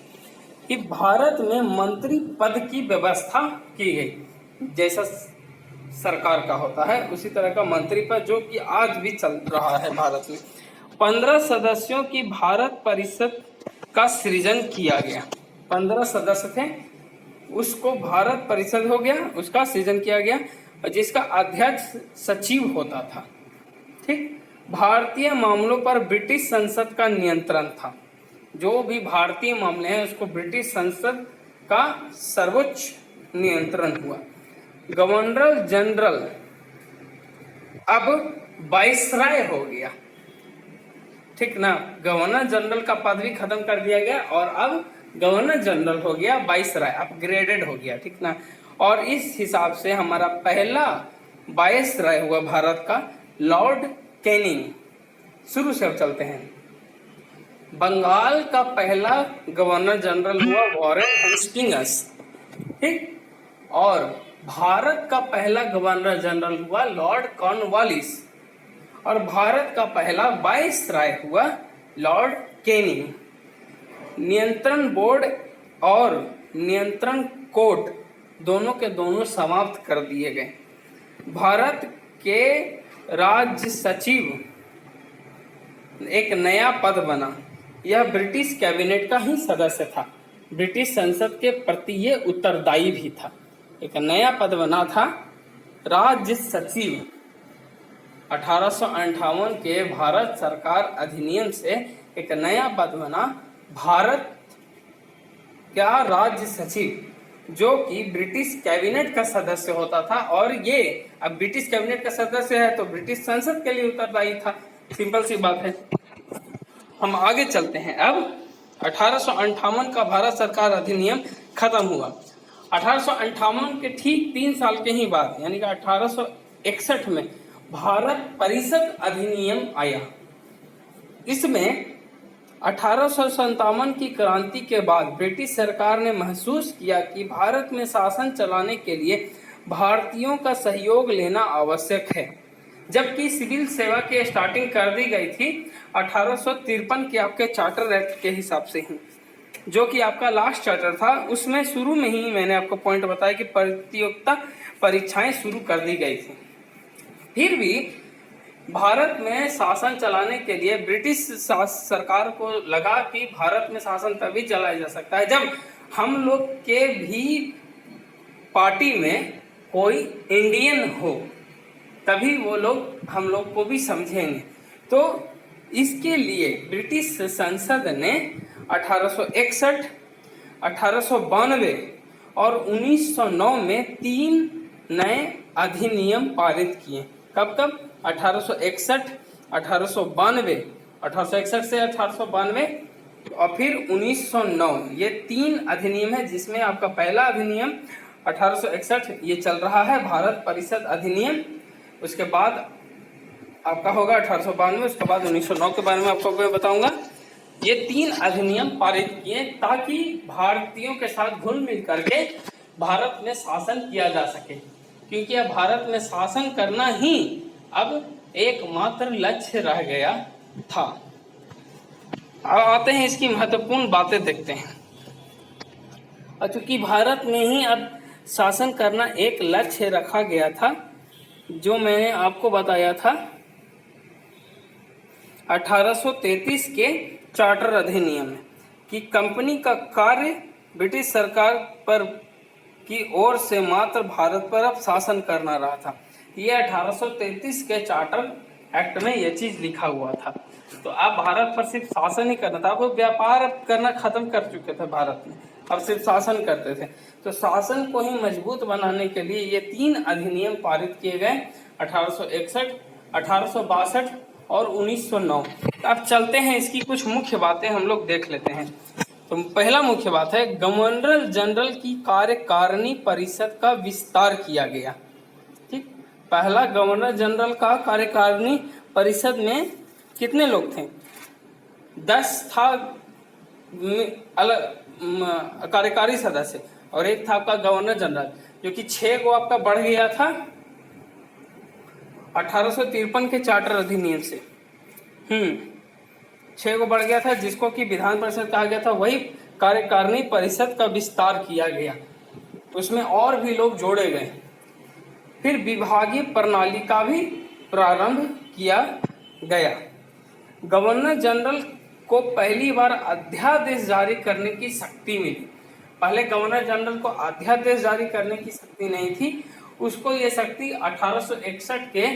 कि भारत में मंत्री पद की व्यवस्था की गई, जैसा सरकार का होता है उसी तरह का मंत्री पद, जो कि आज भी चल रहा है भारत में। 15 सदस्यों की भारत परिषद का सृजन किया गया। 15 सदस्य थे, उसको भारत परिषद हो गया, उसका सृजन किया गया, और जिसका अध्यक्ष सचिव होता था। ठीक, भारतीय मामलों पर ब्रिटिश संसद का नियंत्रण था। जो भी भारतीय मामले हैं उसको ब्रिटिश संसद का सर्वोच्च नियंत्रण हुआ। गवर्नर जनरल अब वाइसराय हो गया। ठीक ना, गवर्नर जनरल का पद भी खत्म कर दिया गया और अब गवर्नर जनरल हो गया वाइसराय, अपग्रेडेड हो गया। ठीक ना, और इस हिसाब से हमारा पहला वाइसराय हुआ भारत का लॉर्ड कैनिंग। शुरू से अब चलते हैं। बंगाल का पहला गवर्नर जनरल हुआ वॉरेन हेस्टिंग्स। ठीक, और भारत का पहला गवर्नर जनरल हुआ लॉर्ड कॉर्नवालिस, और भारत का पहला वाइसराय हुआ लॉर्ड कैनिंग। नियंत्रण बोर्ड और नियंत्रण कोर्ट दोनों के दोनों समाप्त कर दिए गए। भारत के राज्य सचिव एक नया पद बना। यह ब्रिटिश कैबिनेट का ही सदस्य था। ब्रिटिश संसद के प्रति ये उत्तरदायी भी था। एक नया पद बना था राज्य सचिव। 1858 के भारत सरकार अधिनियम से एक नया पद बना भारत का राज्य सचिव, जो कि ब्रिटिश कैबिनेट का सदस्य होता था। और ये अब ब्रिटिश कैबिनेट का सदस्य है तो ब्रिटिश संसद के लिए उत्तरदायी था। सिंपल सी बात है। हम आगे चलते हैं। अब 1858 का भारत सरकार अधिनियम खत्म हुआ। 1858 के ठीक 3 साल के ही बाद यानी कि 1861 में भारत परिषद अधिनियम आया। इसमें 1857 की क्रांति के बाद ब्रिटिश सरकार ने महसूस किया कि भारत में शासन चलाने के लिए भारतीयों का सहयोग लेना आवश्यक है। जबकि सिविल सेवा की स्टार्टिंग कर दी गई थी 1853 के आपके चार्टर एक्ट के हिसाब से ही, जो कि आपका लास्ट चार्टर था। उसमें शुरू में ही मैंने आपको पॉइंट बताया कि प्रतियोगिता परीक्षाएं शुरू कर दी गई थी। फिर भी भारत में शासन चलाने के लिए ब्रिटिश सरकार को लगा कि भारत में शासन तभी चलाया जा सकता है जब हम लोग के भी पार्टी में कोई इंडियन हो, तभी वो लोग हम लोग को भी समझेंगे। तो इसके लिए ब्रिटिश संसद ने 1861, 1892 और 1909 में 3 नए अधिनियम पारित किए। कब कब? 1861, 1892, 1861 से 1892 और फिर 1909। ये 3 अधिनियम है, जिसमें आपका पहला अधिनियम 1861 ये चल रहा है भारत परिषद अधिनियम। उसके बाद आपका होगा 1892, उसके बाद 1909 के बारे में आपको मैं बताऊंगा। ये 3 अधिनियम पारित किए ताकि भारतीयों के साथ घुल मिल करके भारत में शासन किया जा सके, क्योंकि अब भारत में शासन करना ही अब एकमात्र लक्ष्य रह गया था। अब आते हैं इसकी महत्वपूर्ण बातें देखते हैं। और चूंकि भारत में ही अब शासन करना एक लक्ष्य रखा गया था, जो मैंने आपको बताया था 1833 के चार्टर अधिनियम में, कि कंपनी का कार्य ब्रिटिश सरकार पर की ओर से मात्र भारत पर अब शासन करना रहा था। ये 1833 के चार्टर एक्ट में यह चीज लिखा हुआ था। तो अब भारत पर सिर्फ शासन ही करना था। अब व्यापार करना खत्म कर चुके थे भारत में, अब सिर्फ शासन करते थे। तो शासन को ही मजबूत बनाने के लिए ये 3 अधिनियम पारित किए गए, 1861, 1862 और 1909। अब चलते हैं, इसकी कुछ मुख्य बातें हम लोग देख लेते हैं। तो पहला मुख्य बात है, गवर्नर जनरल की कार्यकारिणी परिषद का विस्तार किया गया। ठीक, पहला गवर्नर जनरल का कार्यकारिणी परिषद में कितने लोग थे? 10 था अलग कार्यकारी सदस्य, और एक था आपका गवर्नर जनरल, जो कि 6 को आपका बढ़ गया था 1853 के चार्टर अधिनियम से। 6 को बढ़ गया था, जिसको कि विधान परिषद कहा गया था। वही कार्यकारिणी परिषद का विस्तार किया गया, उसमें और भी लोग जोड़े गए। फिर विभागीय प्रणाली का भी प्रारंभ किया गया। गवर्नर जनरल को पहली बार अध्यादेश जारी करने की शक्ति मिली। पहले गवर्नर जनरल को अध्यादेश जारी करने की शक्ति नहीं थी, उसको ये शक्ति 1861 के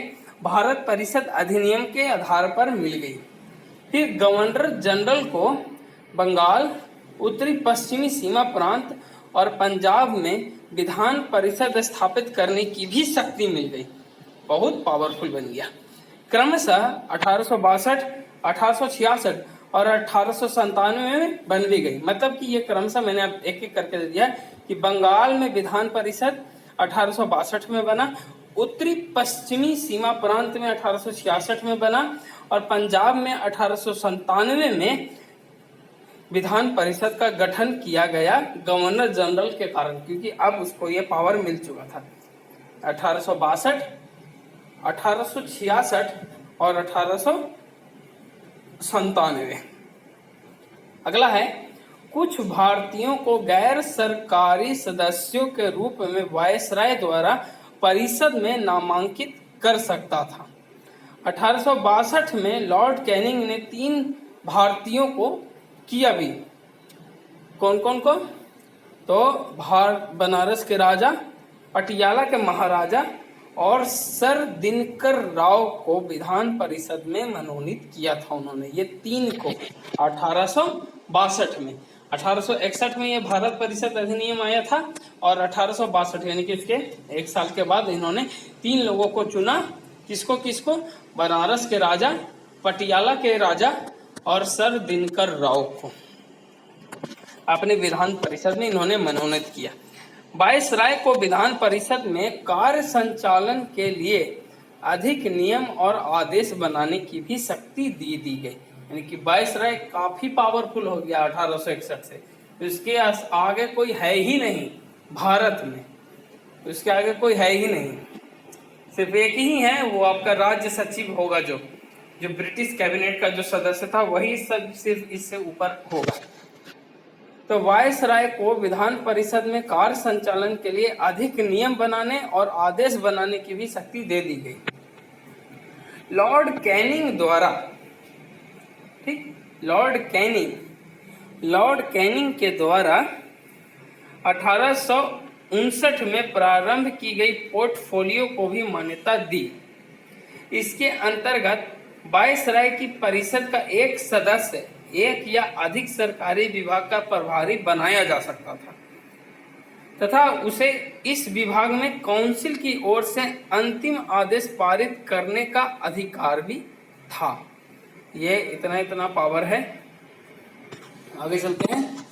भारत परिषद अधिनियम के आधार पर मिल गई। फिर गवर्नर जनरल को बंगाल, उत्तरी पश्चिमी सीमा प्रांत और पंजाब में विधान परिषद स्थापित करने की भी शक्ति मिल गई। बहुत पावरफुल बन गया। क्रमशः 1862, 1866 और 1897 में बन भी गई। मतलब कि ये क्रमशः मैंने अब एक एक करके दे दिया कि बंगाल में विधान परिषद 1862 में बना, उत्तरी पश्चिमी सीमा प्रांत में 1866 में बना, और पंजाब में 1897 में विधान परिषद का गठन किया गया गवर्नर जनरल के कारण, क्योंकि अब उसको ये पावर मिल चुका था। 1862, 1866 और 1897। अगला है, कुछ भारतीयोों को गैर सरकारी सदस्यों के रूप में वायसराय द्वारा परिषद में नामांकित कर सकता था। 1862 में लॉर्ड कैनिंग ने 3 भारतीयों को किया भी। कौन कौन को? तो बनारस के राजा, पटियाला के महाराजा और सर दिनकर राव को विधान परिषद में मनोनीत किया था उन्होंने। ये 3 को 1862 में। 1861 में ये भारत परिषद अधिनियम आया था और 1862 यानी कि इसके 1 साल के बाद इन्होंने 3 लोगों को चुना। किसको किसको? बनारस के राजा, पटियाला के राजा और सर दिनकर राव को अपने विधान परिषद में इन्होंने मनोनीत किया। वायसराय को विधान परिषद में कार्य संचालन के लिए अधिक नियम और आदेश बनाने की भी शक्ति दी गई। यानी कि वायसराय काफी पावरफुल हो गया 1861 से। इसके आगे कोई है ही नहीं भारत में, इसके आगे कोई है ही नहीं। सिर्फ एक ही है, वो आपका राज्य सचिव होगा, जो ब्रिटिश कैबिनेट का जो सदस्य था वही सब सिर्फ इससे ऊपर होगा। तो वायसराय को विधान परिषद में कार्य संचालन के लिए अधिक नियम बनाने और आदेश बनाने की भी शक्ति दे दी गई। लॉर्ड कैनिंग द्वारा, ठीक, लॉर्ड कैनिंग के द्वारा 1859 में प्रारंभ की गई पोर्टफोलियो को भी मान्यता दी। इसके अंतर्गत वायसराय की परिषद का एक सदस्य एक या अधिक सरकारी विभाग का प्रभारी बनाया जा सकता था तथा उसे इस विभाग में काउंसिल की ओर से अंतिम आदेश पारित करने का अधिकार भी था। ये इतना पावर है। आगे चलते हैं।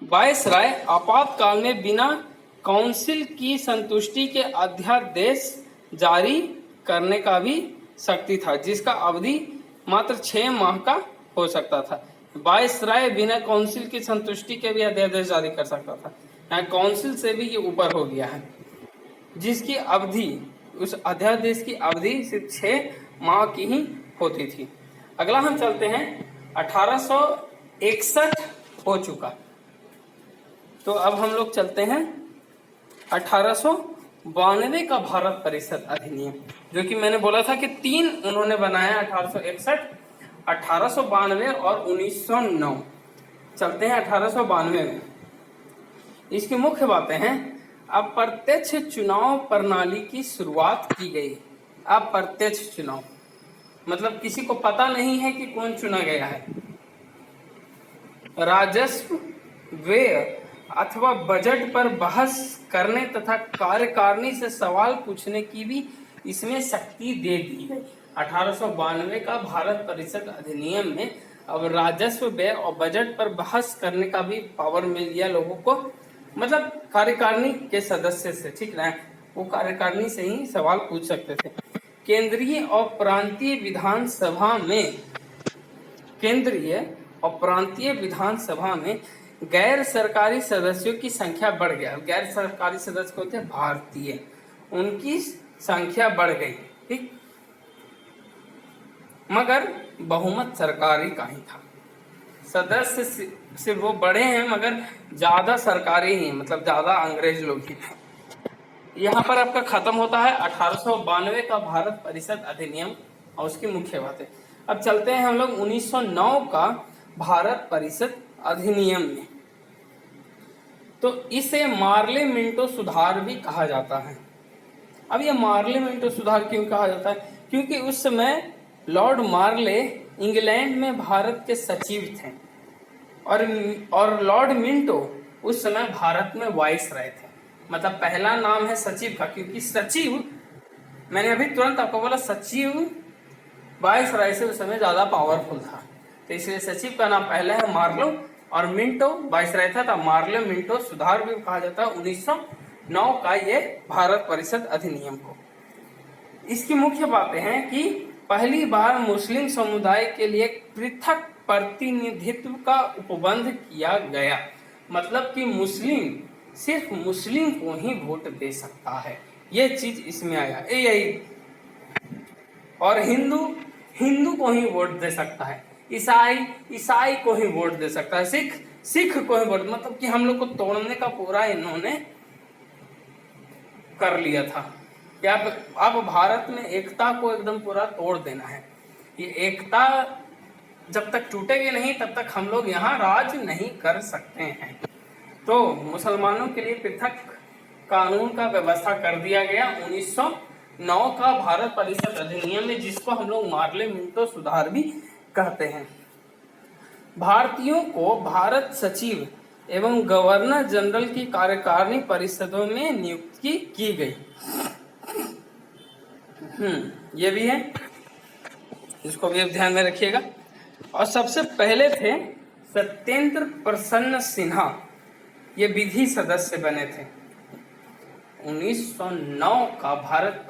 वायसराय आपातकाल में बिना काउंसिल की संतुष्टि के अध्यादेश जारी करने का भी शक्ति था, जिसका अवधि मात्र 6 माह का हो सकता था। वायसराय बिना काउंसिल की संतुष्टि के भी अध्यादेश जारी कर सकता था। यहाँ काउंसिल से भी ये ऊपर हो गया है, जिसकी अवधि, उस अध्यादेश की अवधि सिर्फ 6 माह की ही होती थी। अगला हम चलते हैं। 1861 हो चुका, तो अब हम लोग चलते हैं 1892 का भारत परिषद अधिनियम, जो कि मैंने बोला था कि 3 उन्होंने बनाया, 1861, 1892 और 1909। चलते हैं 1892 में। इसकी मुख्य बातें हैं। अप्रत्यक्ष चुनाव प्रणाली की शुरुआत की गई। अप्रत्यक्ष चुनाव मतलब किसी को पता नहीं है कि कौन चुना गया है। राजस्व, व्यय अथवा बजट पर बहस करने तथा कार्यकारिणी से सवाल पूछने की भी इसमें शक्ति दे दी गई। 1892 का भारत परिषद अधिनियम में अब राजस्व, व्यय और बजट पर बहस करने का भी पावर मिल गया लोगों को। मतलब कार्यकारिणी के सदस्य से, ठीक ना, वो कार्यकारिणी से ही सवाल पूछ सकते थे। केंद्रीय और प्रांतीय विधानसभा में गैर सरकारी सदस्यों की संख्या बढ़ गया। गैर सरकारी सदस्य होते हैं भारतीय, उनकी संख्या बढ़ गई, ठीक, मगर बहुमत सरकारी का ही था। सदस्य सिर्फ वो बड़े हैं मगर ज्यादा सरकारी ही, मतलब ज्यादा अंग्रेज लोग ही थे। यहाँ पर आपका खत्म होता है 1892 का भारत परिषद अधिनियम और उसकी मुख्य बातें। अब चलते हैं हम लोग 1909 का भारत परिषद अधिनियम में। तो इसे मार्ले मिंटो सुधार भी कहा जाता है। अब ये मार्ले मिंटो सुधार क्यों कहा जाता है? क्योंकि उस समय लॉर्ड मार्ले इंग्लैंड में भारत के सचिव थे और लॉर्ड मिंटो उस समय भारत में वाइसराय थे। मतलब पहला नाम है सचिव का, क्योंकि सचिव, मैंने अभी तुरंत आपको बोला, सचिव वाइसराय से उस समय ज्यादा पावरफुल था, तो इसलिए सचिव का नाम पहला है मार्लो और मिंटो वाइसराय था, तो मार्ले मिंटो सुधार भी कहा जाता है 1909 का ये भारत परिषद अधिनियम को। इसकी मुख्य बातें हैं कि पहली बार मुस्लिम समुदाय के लिए पृथक प्रतिनिधित्व का उपबंध किया गया। मतलब कि मुस्लिम, सिर्फ मुस्लिम को ही वोट दे सकता है, ये चीज इसमें आया। यही, और हिंदू को ही वोट दे सकता है, ईसाई को ही वोट दे सकता है, सिख को ही वोट, मतलब कि हम लोग को तोड़ने का पूरा इन्होंने कर लिया था कि अब भारत में एकता को एकदम पूरा तोड़ देना है। ये एकता जब तक टूटेगी नहीं तब तक हम लोग यहाँ राज नहीं कर सकते हैं। तो मुसलमानों के लिए पृथक कानून का व्यवस्था कर दिया गया 1909 का भारत परिषद अधिनियम में, जिसको हम लोग पार्लियामेंटो सुधार भी कहते हैं। भारतीयों को भारत सचिव एवं गवर्नर जनरल की कार्यकारिणी परिषदों में नियुक्ति की गई। ये भी है, इसको भी ध्यान में रखिएगा। और सबसे पहले थे सत्येंद्र प्रसन्न सिन्हा, ये विधि सदस्य बने थे। 1909 का भारत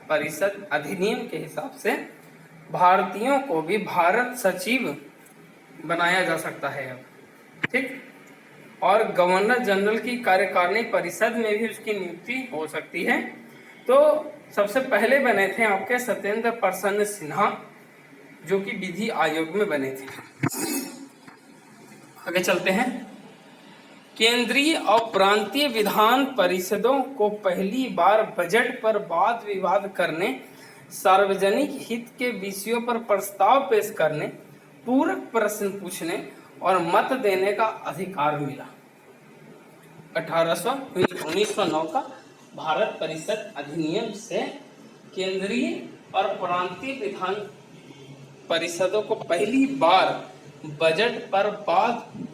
परिषद अधिनियम के हिसाब से भारतीयों को भी भारत सचिव बनाया जा सकता है अब, ठीक। और गवर्नर जनरल की कार्यकारिणी परिषद में भी उसकी नियुक्ति हो सकती है। तो सबसे पहले बने थे आपके सत्येंद्र प्रसन्न सिन्हा, जो कि विधि आयोग में बने थे। आगे चलते हैं। केंद्रीय और प्रांतीय विधान परिषदों को पहली बार बजट पर वाद विवाद करने, सार्वजनिक हित के विषयों पर प्रस्ताव पेश करने, पूरक प्रश्न पूछने और मत देने का अधिकार मिला। 1909 का भारत परिषद अधिनियम से केंद्रीय और प्रांतीय विधान परिषदों को पहली बार बजट पर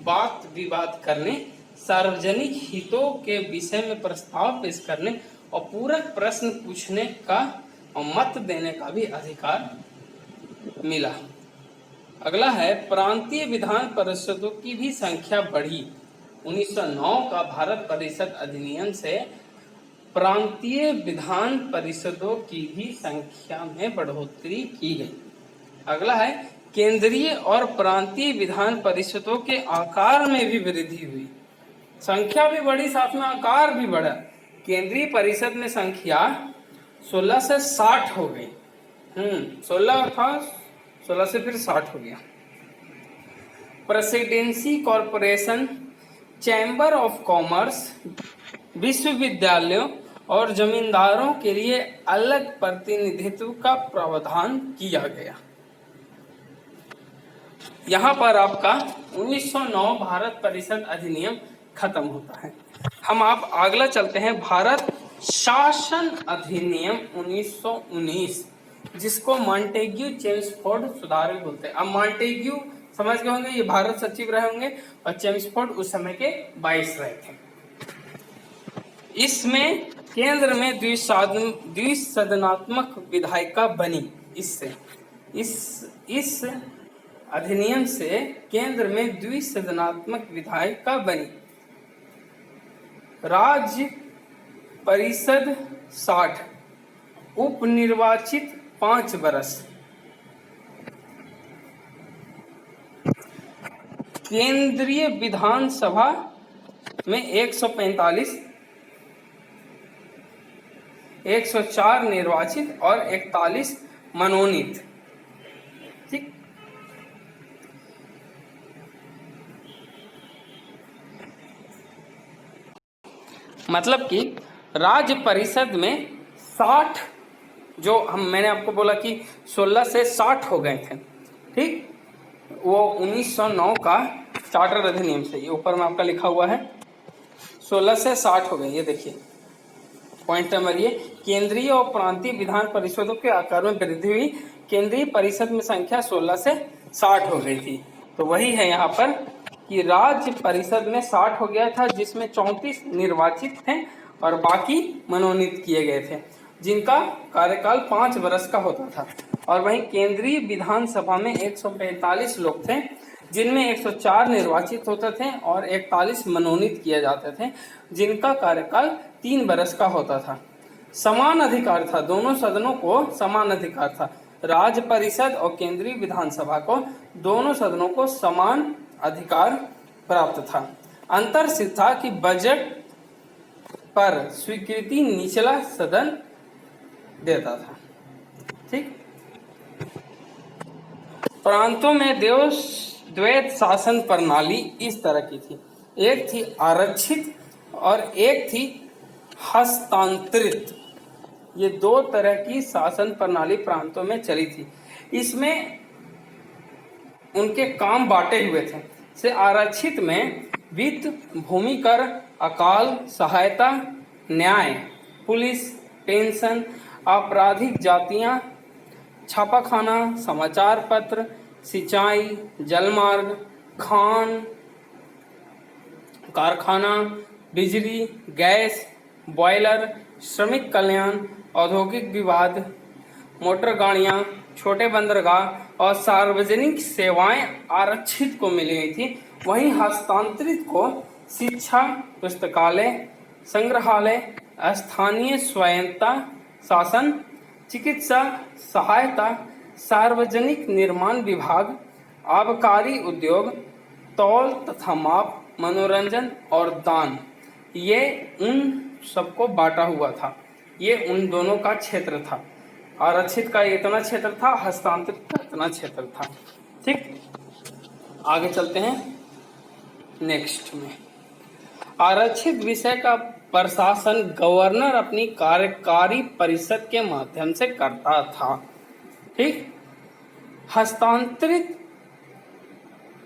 वाद विवाद करने, सार्वजनिक हितों के विषय में प्रस्ताव पेश करने और पूरक प्रश्न पूछने का और मत देने का भी अधिकार मिला। अगला है प्रांतीय विधान परिषदों की भी संख्या बढ़ी। 1909 का भारत परिषद अधिनियम से प्रांतीय विधान परिषदों की भी संख्या में बढ़ोतरी की गई। अगला है केंद्रीय और प्रांतीय विधान परिषदों के आकार में भी वृद्धि हुई। संख्या भी बढ़ी, साथ में आकार भी बढ़ा। केंद्रीय परिषद में संख्या 16 से 60 हो गई। 16 था, 16 से फिर 60 हो गया। Presidency corporation, chamber of commerce, विश्वविद्यालयों और जमींदारों के लिए अलग प्रतिनिधित्व का प्रावधान किया गया। यहाँ पर आपका 1909 भारत परिषद अधिनियम खत्म होता है। हम आप अगला चलते हैं भारत शासन अधिनियम 1919, जिसको मॉन्टेग्यू चेम्सफोर्ड सुधार भी बोलते हैं। अब मॉन्टेग्यू समझ गए होंगे, ये भारत सचिव रहे होंगे, और चेम्सफोर्ड उस समय के 22 रहे थे। इसमें केंद्र में द्विसदनात्मक विधायिका बनी। इस अधिनियम से केंद्र में द्विसदनात्मक विधायिका बनी। राज्य परिषद 60, उपनिर्वाचित 5 वर्ष। केंद्रीय विधानसभा में 145, 104 निर्वाचित और 41 मनोनीत, ठीक। मतलब कि राज्य परिषद में 60, जो मैंने आपको बोला कि 16 से 60 हो गए थे, ठीक। वो 1909 का चार्टर अधिनियम से, ये ऊपर में आपका लिखा हुआ है, 16 से 60 हो गए। ये देखिए पॉइंट नंबर ये, केंद्रीय और प्रांतीय विधान परिषदों के आकार में वृद्धि हुई। केंद्रीय परिषद में संख्या 16 से 60 हो गई थी। तो वही है यहाँ पर कि राज्य परिषद में 60 हो गया था, जिसमें 34 निर्वाचित थे और बाकी मनोनीत किए गए थे, जिनका कार्यकाल 5 वर्ष का होता था। और वहीं केंद्रीय विधानसभा में 145 लोग थे, जिनमें 104 निर्वाचित होते थे और 41 मनोनीत किए जाते थे, जिनका कार्यकाल 3 वर्ष का होता था। समान अधिकार था, दोनों सदनों को समान अधिकार था। राज्य परिषद और केंद्रीय विधानसभा को, दोनों सदनों को समान अधिकार प्राप्त था। अंतर सिर्फ था कि बजट पर स्वीकृति निचला सदन देता था, ठीक। प्रांतों में द्वैत शासन प्रणाली इस तरह की थी, एक थी आरक्षित और एक थी हस्तांतरित। ये दो तरह की शासन प्रणाली प्रांतों में चली थी। इसमें उनके काम बांटे हुए थे। से आरक्षित में वित्त, भूमि कर, अकाल सहायता, न्याय, पुलिस, पेंशन, आपराधिक जातियां, छापाखाना, समाचार पत्र, सिंचाई, जलमार्ग, खान, कारखाना, बिजली, गैस, बॉयलर, श्रमिक कल्याण, औद्योगिक विवाद, मोटर गाड़ियां, छोटे बंदरगाह और सार्वजनिक सेवाएं आरक्षित को मिली हुई थी। वहीं हस्तांतरित को शिक्षा, पुस्तकालय, संग्रहालय, स्थानीय स्वायत्ता शासन, चिकित्सा सहायता, सार्वजनिक निर्माण विभाग, आबकारी उद्योग, तौल तथा माप, मनोरंजन और दान, ये उन सबको बांटा हुआ था। ये उन दोनों का क्षेत्र था। आरक्षित का इतना क्षेत्र था, हस्तांतरित का इतना क्षेत्र था। ठीक, आगे चलते हैं नेक्स्ट में। आरक्षित विषय का प्रशासन गवर्नर अपनी कार्यकारी परिषद के माध्यम से करता था। ठीक, हस्तांतरित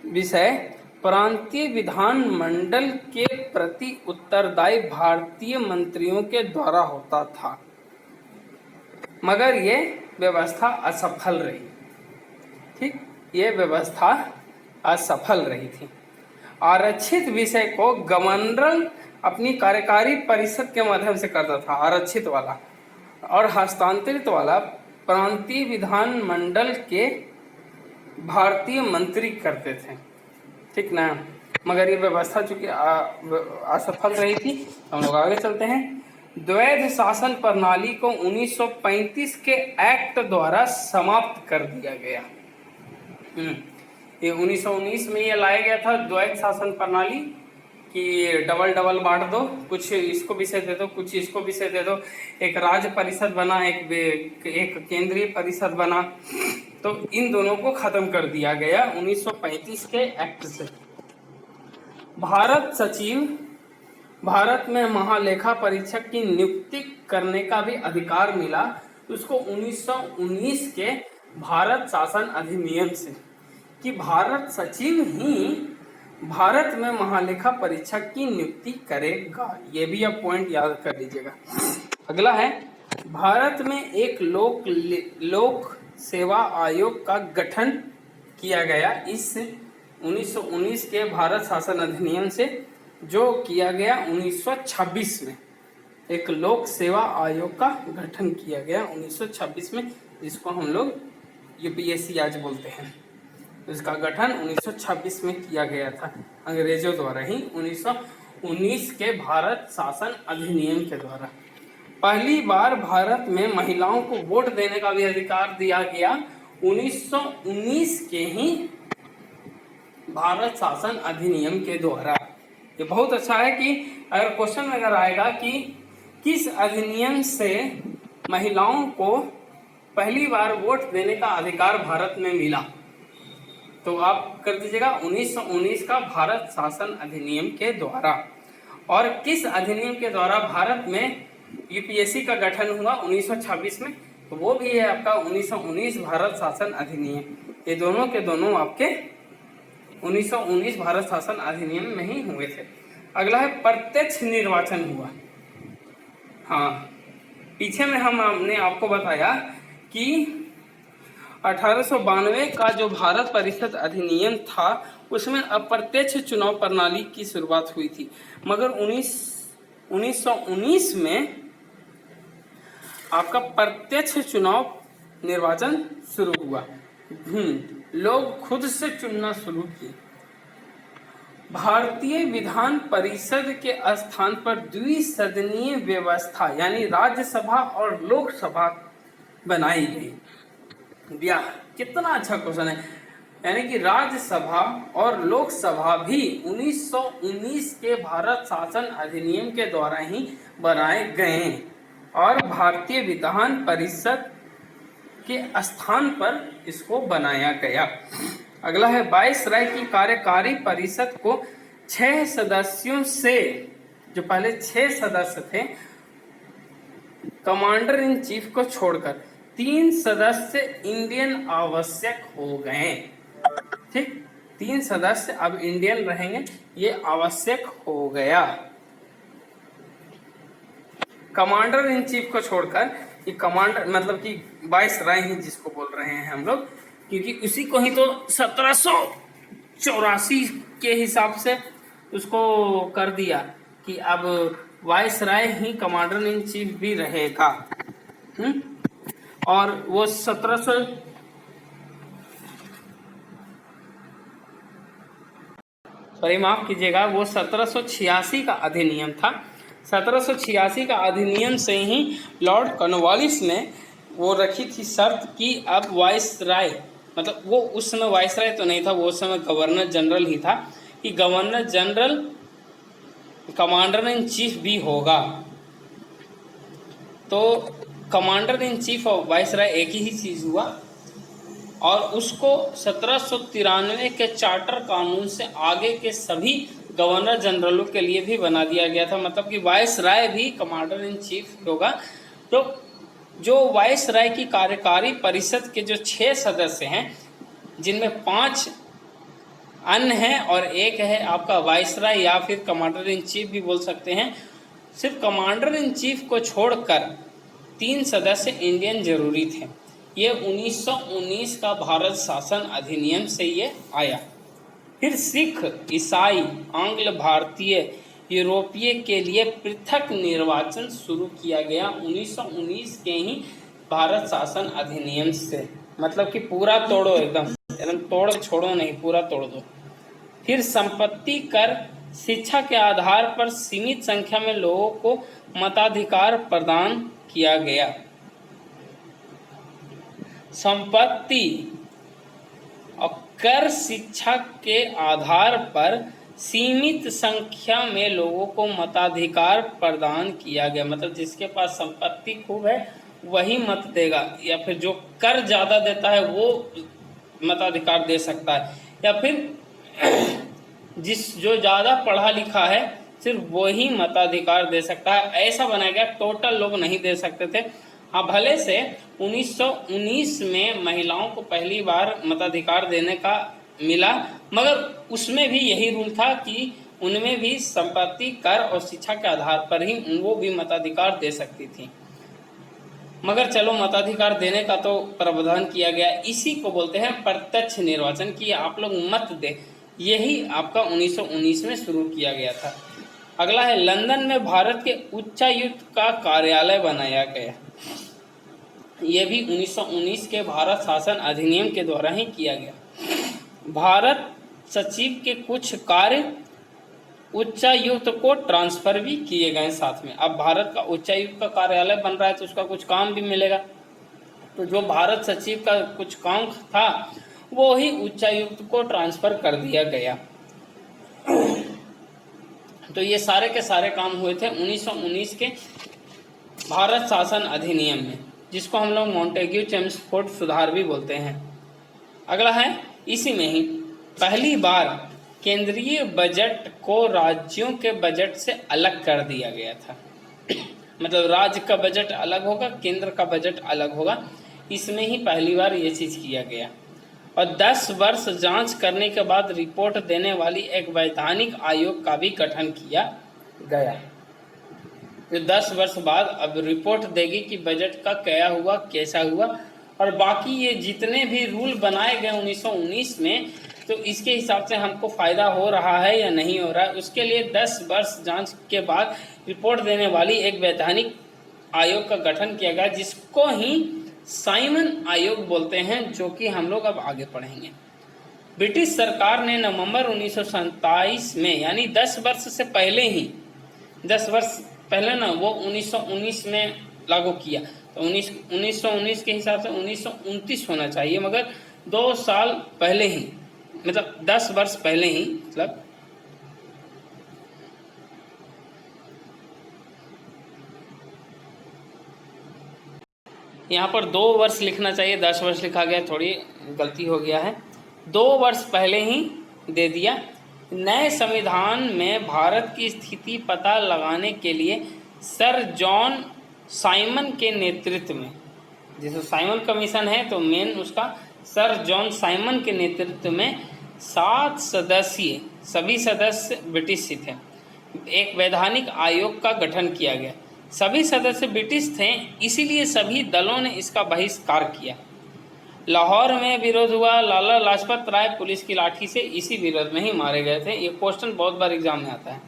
विषय प्रांतीय विधान मंडल के प्रति उत्तरदायी भारतीय मंत्रियों के द्वारा होता था, मगर ये व्यवस्था असफल रही। ठीक, ये व्यवस्था असफल रही थी। आरक्षित विषय को गवर्नर अपनी कार्यकारी परिषद के माध्यम से करता था, आरक्षित वाला, और हस्तांतरित वाला प्रांतीय विधान मंडल के भारतीय मंत्री करते थे। ठीक ना, मगर ये व्यवस्था चूंकि असफल रही थी। हम लोग आगे चलते हैं। द्वैध शासन प्रणाली को 1935 के एक्ट द्वारा समाप्त कर दिया गया। ये 1919 में ये लाया गया था द्वैध शासन प्रणाली, कि डबल डबल बांट दो, कुछ इसको विषय दे दो, कुछ इसको विषय दे दो। एक राज्य परिषद बना, एक केंद्रीय परिषद बना, तो इन दोनों को खत्म कर दिया गया 1935 के एक्ट से। भारत सचिव, भारत में महालेखा परीक्षक की नियुक्ति करने का भी अधिकार मिला उसको 1919 के भारत शासन अधिनियम से, कि भारत सचिव ही भारत में महालेखा परीक्षक की नियुक्ति करेगा। ये भी आप पॉइंट याद कर लीजिएगा। अगला है, भारत में एक लोक सेवा आयोग का गठन किया गया इस 1919 के भारत शासन अधिनियम से, जो किया गया 1926 में। एक लोक सेवा आयोग का गठन किया गया 1926 में, जिसको हम लोग यूपीएससी आज बोलते हैं। इसका गठन 1926 में किया गया था अंग्रेजों द्वारा ही, 1919 के भारत शासन अधिनियम के द्वारा। पहली बार भारत में महिलाओं को वोट देने का भी अधिकार दिया गया 1919 के ही भारत शासन अधिनियम के द्वारा। ये बहुत अच्छा है कि अगर क्वेश्चन अगर आएगा कि किस अधिनियम से महिलाओं को पहली बार वोट देने का अधिकार भारत में मिला, तो आप कर दीजिएगा 1919 का भारत शासन अधिनियम के द्वारा। और किस अधिनियम के द्वारा भारत में यूपीएससी का गठन हुआ 1926 में, तो वो भी है आपका 1919 भारत शासन अधिनियम। ये दोनों के दोनों आपके 1919 भारत शासन अधिनियम में ही हुए थे। अगला है प्रत्यक्ष निर्वाचन हुआ। हाँ, पीछे में हमने आपको बताया कि 1892 का जो भारत परिषद अधिनियम था उसमें अप्रत्यक्ष चुनाव प्रणाली की शुरुआत हुई थी, मगर 1919 में आपका प्रत्यक्ष चुनाव निर्वाचन शुरू हुआ। लोग खुद से चुनना शुरू किए। भारतीय विधान परिषद के स्थान पर द्विसदनीय व्यवस्था यानी राज्यसभा और लोकसभा बनाई गई। कितना अच्छा क्वेश्चन है। यानी कि राज्यसभा और लोकसभा भी 1919 के भारत शासन अधिनियम के द्वारा ही बनाए गए और भारतीय विधान परिषद के स्थान पर इसको बनाया गया। अगला है वायसराय की कार्यकारी परिषद को 6 सदस्यों से, जो पहले 6 सदस्य थे, कमांडर इन चीफ को छोड़कर 3 सदस्य इंडियन आवश्यक हो गए। ठीक, 3 सदस्य अब इंडियन रहेंगे, ये आवश्यक हो गया। कमांडर इन चीफ को छोड़कर, ये कमांडर मतलब कि वायसराय ही जिसको बोल रहे हैं हम लोग, क्योंकि उसी को ही तो 1784 के हिसाब से उसको कर दिया कि अब viceroy he commander in chief भी रहेगा। और वो 1700 सॉरी माफ कीजिएगा, वो 1786 का अधिनियम था। 1786 का अधिनियम से ही लॉर्ड कॉर्नवालिस ने वो रखी थी शर्त कि अब वायसराय, मतलब वो उस समय वायसराय तो नहीं था, वो उस समय गवर्नर जनरल ही था, कि governor general commander in chief भी होगा। तो कमांडर इन चीफ और वायसराय एक ही चीज़ हुआ, और उसको 1793 के चार्टर कानून से आगे के सभी गवर्नर जनरलों के लिए भी बना दिया गया था, मतलब कि वायसराय भी कमांडर इन चीफ होगा। तो जो वायसराय की कार्यकारी परिषद के जो 6 सदस्य हैं, जिनमें 5 अन्य हैं और एक है आपका वायसराय या फिर कमांडर इन चीफ भी बोल सकते हैं, सिर्फ कमांडर इन चीफ को छोड़कर 3 सदस्य इंडियन जरूरी थे। ये 1919 का भारत शासन अधिनियम से ये आया। फिर सिख, ईसाई, आंग्ल भारतीय, यूरोपीय के लिए पृथक निर्वाचन शुरू किया गया 1919 के ही भारत शासन अधिनियम से। मतलब कि पूरा तोड़ो, एकदम तोड़ छोड़ो नहीं, पूरा तोड़ दो। फिर संपत्ति कर, शिक्षा के आधार पर सीमित संख्या में लोगों को मताधिकार प्रदान किया गया। संपत्ति और कर, शिक्षा के आधार पर सीमित संख्या में लोगों को मताधिकार प्रदान किया गया। मतलब जिसके पास संपत्ति खूब है वही मत देगा, या फिर जो कर ज़्यादा देता है वो मताधिकार दे सकता है, या फिर जो ज़्यादा पढ़ा लिखा है सिर्फ वही मताधिकार दे सकता है। ऐसा बनाया गया, टोटल लोग नहीं दे सकते थे। हाँ, भले से 1919 में महिलाओं को पहली बार मताधिकार देने का मिला, मगर उसमें भी यही रूल था कि उनमें भी संपत्ति, कर और शिक्षा के आधार पर ही वो भी मताधिकार दे सकती थी। मगर चलो, मताधिकार देने का तो प्रावधान किया गया। इसी को बोलते हैं प्रत्यक्ष निर्वाचन, कि आप लोग मत दे। यही आपका 1919 में शुरू किया गया था। अगला है, लंदन में भारत के उच्चायुक्त का कार्यालय बनाया गया। यह भी 1919 के भारत शासन अधिनियम के द्वारा ही किया गया। भारत सचिव के कुछ कार्य उच्चायुक्त को ट्रांसफर भी किए गए साथ में। अब भारत का उच्चायुक्त का कार्यालय बन रहा है तो उसका कुछ काम भी मिलेगा, तो जो भारत सचिव का कुछ काम था वो ही उच्चायुक्त को ट्रांसफर कर दिया गया। तो ये सारे के सारे काम हुए थे 1919 के भारत शासन अधिनियम में, जिसको हम लोग मॉन्टेग्यू चेम्सफोर्ड सुधार भी बोलते हैं। अगला है, इसी में ही पहली बार केंद्रीय बजट को राज्यों के बजट से अलग कर दिया गया था। मतलब राज्य का बजट अलग होगा, केंद्र का बजट अलग होगा। इसमें ही पहली बार ये चीज़ किया गया। और 10 वर्ष जांच करने के बाद रिपोर्ट देने वाली एक वैधानिक आयोग का भी गठन किया गया। तो 10 वर्ष बाद अब रिपोर्ट देगी कि बजट का क्या हुआ, कैसा हुआ, और बाकी ये जितने भी रूल बनाए गए 1919 में, तो इसके हिसाब से हमको फ़ायदा हो रहा है या नहीं हो रहा है, उसके लिए 10 वर्ष जांच के बाद रिपोर्ट देने वाली एक वैधानिक आयोग का गठन किया गया, जिसको ही साइमन आयोग बोलते हैं, जो कि हम लोग अब आगे पढ़ेंगे। ब्रिटिश सरकार ने नवंबर 1927 में, यानी 10 वर्ष से पहले ही, 10 वर्ष पहले ना, वो 1919 में लागू किया। तो 1919 के हिसाब से 1929 होना चाहिए, मगर 2 साल पहले ही, मतलब 10 वर्ष पहले ही, मतलब यहाँ पर 2 वर्ष लिखना चाहिए, 10 वर्ष लिखा गया, थोड़ी गलती हो गया है। 2 वर्ष पहले ही दे दिया। नए संविधान में भारत की स्थिति पता लगाने के लिए सर जॉन साइमन के नेतृत्व में, जैसे साइमन कमीशन है तो मेन उसका सर जॉन साइमन के नेतृत्व में 7 सदस्यीय, सभी सदस्य ब्रिटिश से थे, एक वैधानिक आयोग का गठन किया गया। सभी सदस्य ब्रिटिश थे, इसीलिए सभी दलों ने इसका बहिष्कार किया। लाहौर में विरोध हुआ। लाला लाजपत राय पुलिस की लाठी से इसी विरोध में ही मारे गए थे। ये क्वेश्चन बहुत बार एग्जाम में आता है।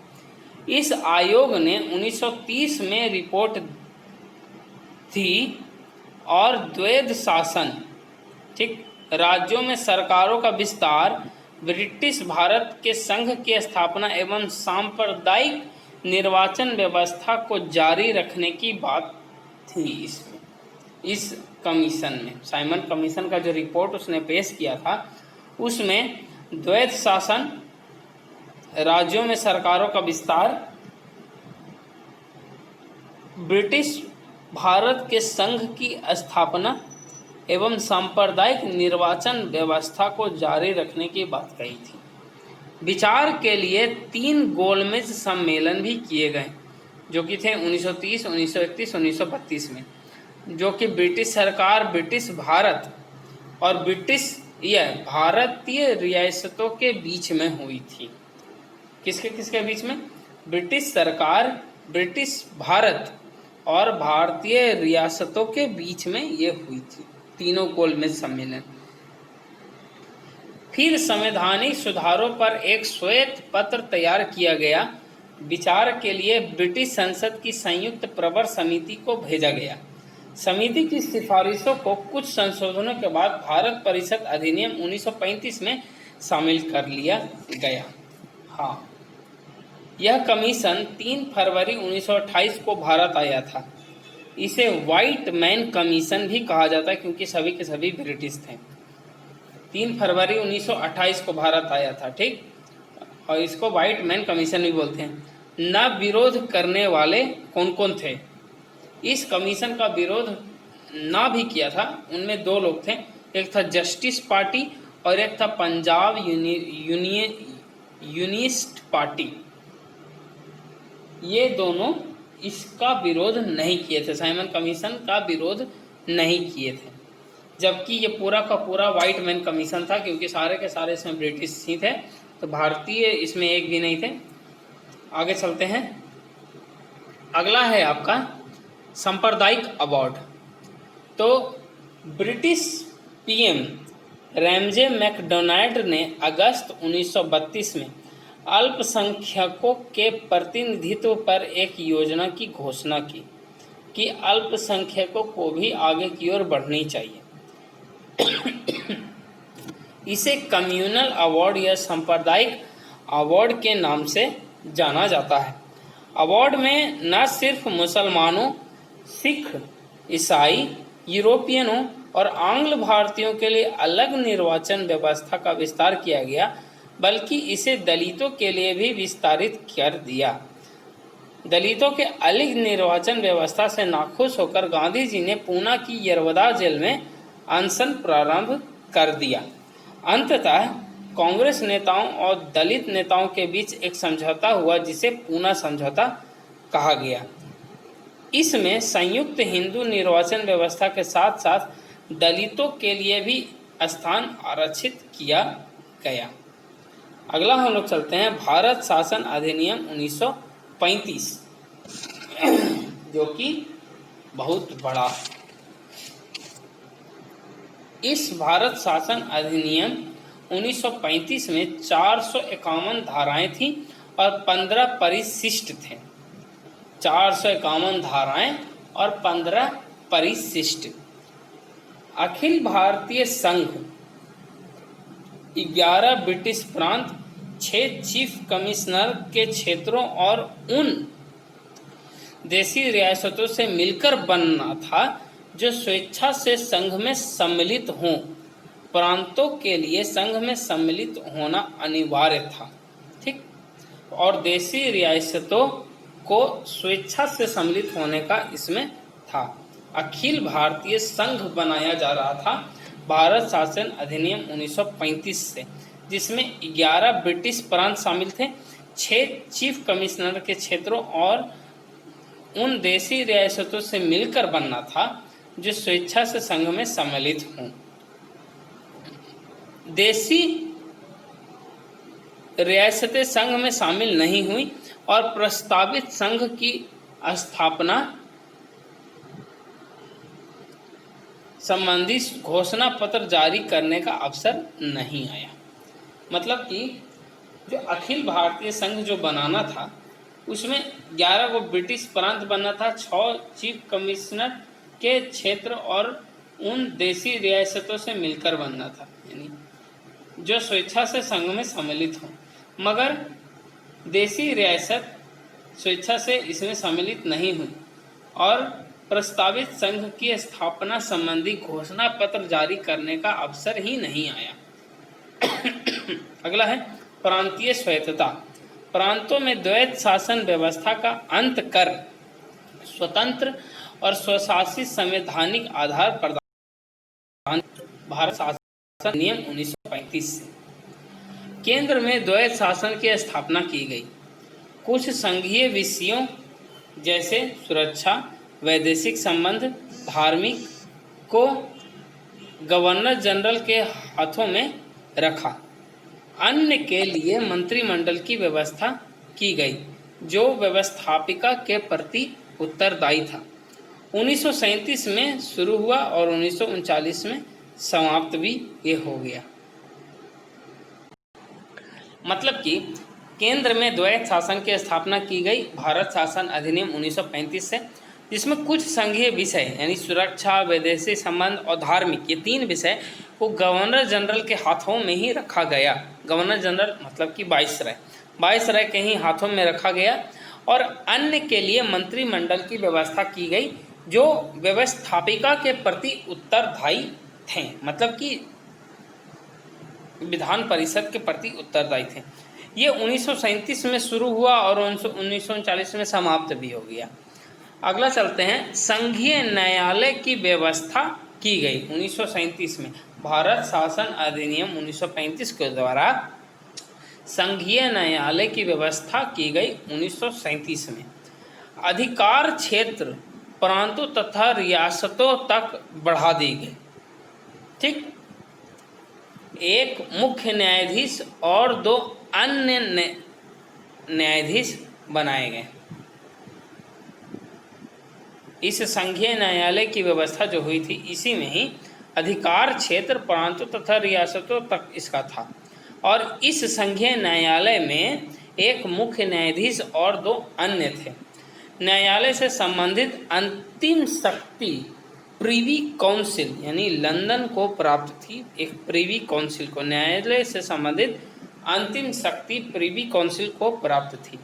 इस आयोग ने 1930 में रिपोर्ट थी और द्वैध शासन, ठीक, राज्यों में सरकारों का विस्तार, ब्रिटिश भारत के संघ की स्थापना एवं सांप्रदायिक निर्वाचन व्यवस्था को जारी रखने की बात थी। इसमें, इस कमीशन में, साइमन कमीशन का जो रिपोर्ट उसने पेश किया था उसमें द्वैध शासन, राज्यों में सरकारों का विस्तार, ब्रिटिश भारत के संघ की स्थापना एवं सांप्रदायिक निर्वाचन व्यवस्था को जारी रखने की बात कही थी। विचार के लिए 3 गोलमेज सम्मेलन भी किए गए, जो कि थे 1930, 1931, 1932 में, जो कि ब्रिटिश सरकार, ब्रिटिश भारत और भारतीय रियासतों के बीच में हुई थी। किसके किसके बीच में? ब्रिटिश सरकार, ब्रिटिश भारत और भारतीय रियासतों के बीच में ये हुई थी, तीनों गोलमेज सम्मेलन। फिर संवैधानिक सुधारों पर एक श्वेत पत्र तैयार किया गया। विचार के लिए ब्रिटिश संसद की संयुक्त प्रवर समिति को भेजा गया। समिति की सिफारिशों को कुछ संशोधनों के बाद भारत परिषद अधिनियम 1935 में शामिल कर लिया गया। हाँ, यह कमीशन 3 फरवरी 1928 को भारत आया था। इसे व्हाइट मैन कमीशन भी कहा जाता है क्योंकि सभी के सभी ब्रिटिश थे। 3 फरवरी 1928 को भारत आया था, ठीक, और इसको व्हाइट मैन कमीशन भी बोलते हैं। न विरोध करने वाले कौन कौन थे? इस कमीशन का विरोध ना भी किया था, उनमें 2 लोग थे, एक था जस्टिस पार्टी और एक था पंजाब यूनिस्ट पार्टी। ये दोनों इसका विरोध नहीं किए थे, साइमन कमीशन का विरोध नहीं किए थे, जबकि ये पूरा का पूरा व्हाइट मैन कमीशन था क्योंकि सारे के सारे इसमें ब्रिटिश ही थे, तो भारतीय इसमें एक भी नहीं थे। आगे चलते हैं। अगला है आपका सांप्रदायिक अवार्ड। तो ब्रिटिश पीएम रैमजे मैकडोनाल्ड ने अगस्त 1932 में अल्पसंख्यकों के प्रतिनिधित्व पर एक योजना की घोषणा की कि अल्पसंख्यकों को भी आगे की ओर बढ़नी चाहिए। इसे कम्युनल अवार्ड या सांप्रदायिक अवार्ड के नाम से जाना जाता है। अवार्ड में न सिर्फ मुसलमानों, सिख, ईसाई, यूरोपियनों और आंग्ल भारतीयों के लिए अलग निर्वाचन व्यवस्था का विस्तार किया गया, बल्कि इसे दलितों के लिए भी विस्तारित कर दिया। दलितों के अलग निर्वाचन व्यवस्था से नाखुश होकर गांधी जी ने पूना की यरवदा जेल में अनशन प्रारंभ कर दिया। अंततः कांग्रेस नेताओं और दलित नेताओं के बीच एक समझौता हुआ जिसे पूना समझौता कहा गया। इसमें संयुक्त हिंदू निर्वाचन व्यवस्था के साथ साथ दलितों के लिए भी स्थान आरक्षित किया गया। अगला हम लोग चलते हैं भारत शासन अधिनियम 1935, जो कि बहुत बड़ा। इस भारत शासन अधिनियम 1935 में 451 धाराएं थीं और 15 परिशिष्ट थे। 451 धाराएं और 15 परिशिष्ट। अखिल भारतीय संघ, 11 ब्रिटिश प्रांत, 6 चीफ कमिश्नर के क्षेत्रों और उन देशी रियासतों से मिलकर बनना था जो स्वेच्छा से संघ में सम्मिलित हों। प्रांतों के लिए संघ में सम्मिलित होना अनिवार्य था, ठीक, और देशी रियासतों को स्वेच्छा से सम्मिलित होने का इसमें था। अखिल भारतीय संघ बनाया जा रहा था भारत शासन अधिनियम 1935 से, जिसमें 11 ब्रिटिश प्रांत शामिल थे, 6 चीफ कमिश्नर के क्षेत्रों और उन देशी रियासतों से मिलकर बनना था जो स्वेच्छा से संघ में सम्मिलित हों। देशी रियासतें संघ में शामिल नहीं हुई और प्रस्तावित संघ की स्थापना संबंधी घोषणा पत्र जारी करने का अवसर नहीं आया। मतलब कि जो अखिल भारतीय संघ जो बनाना था उसमें 11 को ब्रिटिश प्रांत बनना था, 6 चीफ कमिश्नर के क्षेत्र और उन देशी रियासतों से मिलकर बनना था, यानी जो स्वेच्छा से संघ में सम्मिलित हों। मगर देशी रियासत स्वेच्छा से इसमें सम्मिलित नहीं हुई और प्रस्तावित संघ की स्थापना संबंधी घोषणा पत्र जारी करने का अवसर ही नहीं आया। अगला है प्रांतीय स्वायत्तता। प्रांतों में द्वैत शासन व्यवस्था का अंत कर स्वतंत्र और स्वशासित संवैधानिक आधार प्रदान भारत शासन नियम 1935 से केंद्र में द्वैत शासन की स्थापना की गई। कुछ संघीय विषयों जैसे सुरक्षा, वैदेशिक संबंध, धार्मिक को गवर्नर जनरल के हाथों में रखा। अन्य के लिए मंत्रिमंडल की व्यवस्था की गई जो व्यवस्थापिका के प्रति उत्तरदायी था। 1937 में शुरू हुआ और 1939 में समाप्त भी ये हो गया। मतलब कि केंद्र में द्वैत शासन की स्थापना की गई भारत शासन अधिनियम 1935 से, जिसमें कुछ संघीय विषय यानी सुरक्षा, वैदेशिक संबंध और धार्मिक, ये 3 विषय को गवर्नर जनरल के हाथों में ही रखा गया। गवर्नर जनरल मतलब कि वाइसराय के ही हाथों में रखा गया और अन्य के लिए मंत्रिमंडल की व्यवस्था की गई जो व्यवस्थापिका के प्रति उत्तरदायी थे, मतलब कि विधान परिषद के प्रति उत्तरदायी थे। ये 1937 में शुरू हुआ और 1939 में समाप्त भी हो गया। अगला चलते हैं, संघीय न्यायालय की व्यवस्था की गई 1937 में। भारत शासन अधिनियम 1935 के द्वारा संघीय न्यायालय की व्यवस्था की गई 1937 में। अधिकार क्षेत्र प्रांतों तथा रियासतों तक बढ़ा दी गई। ठीक, एक मुख्य न्यायाधीश और 2 अन्य न्यायाधीश बनाए गए। इस संघीय न्यायालय की व्यवस्था जो हुई थी इसी में ही अधिकार क्षेत्र प्रांतों तथा रियासतों तक इसका था और इस संघीय न्यायालय में एक मुख्य न्यायाधीश और 2 अन्य थे। न्यायालय से संबंधित अंतिम शक्ति प्रिवी काउंसिल यानी लंदन को प्राप्त थी। एक प्रिवी काउंसिल को, न्यायालय से संबंधित अंतिम शक्ति प्रिवी काउंसिल को प्राप्त थी।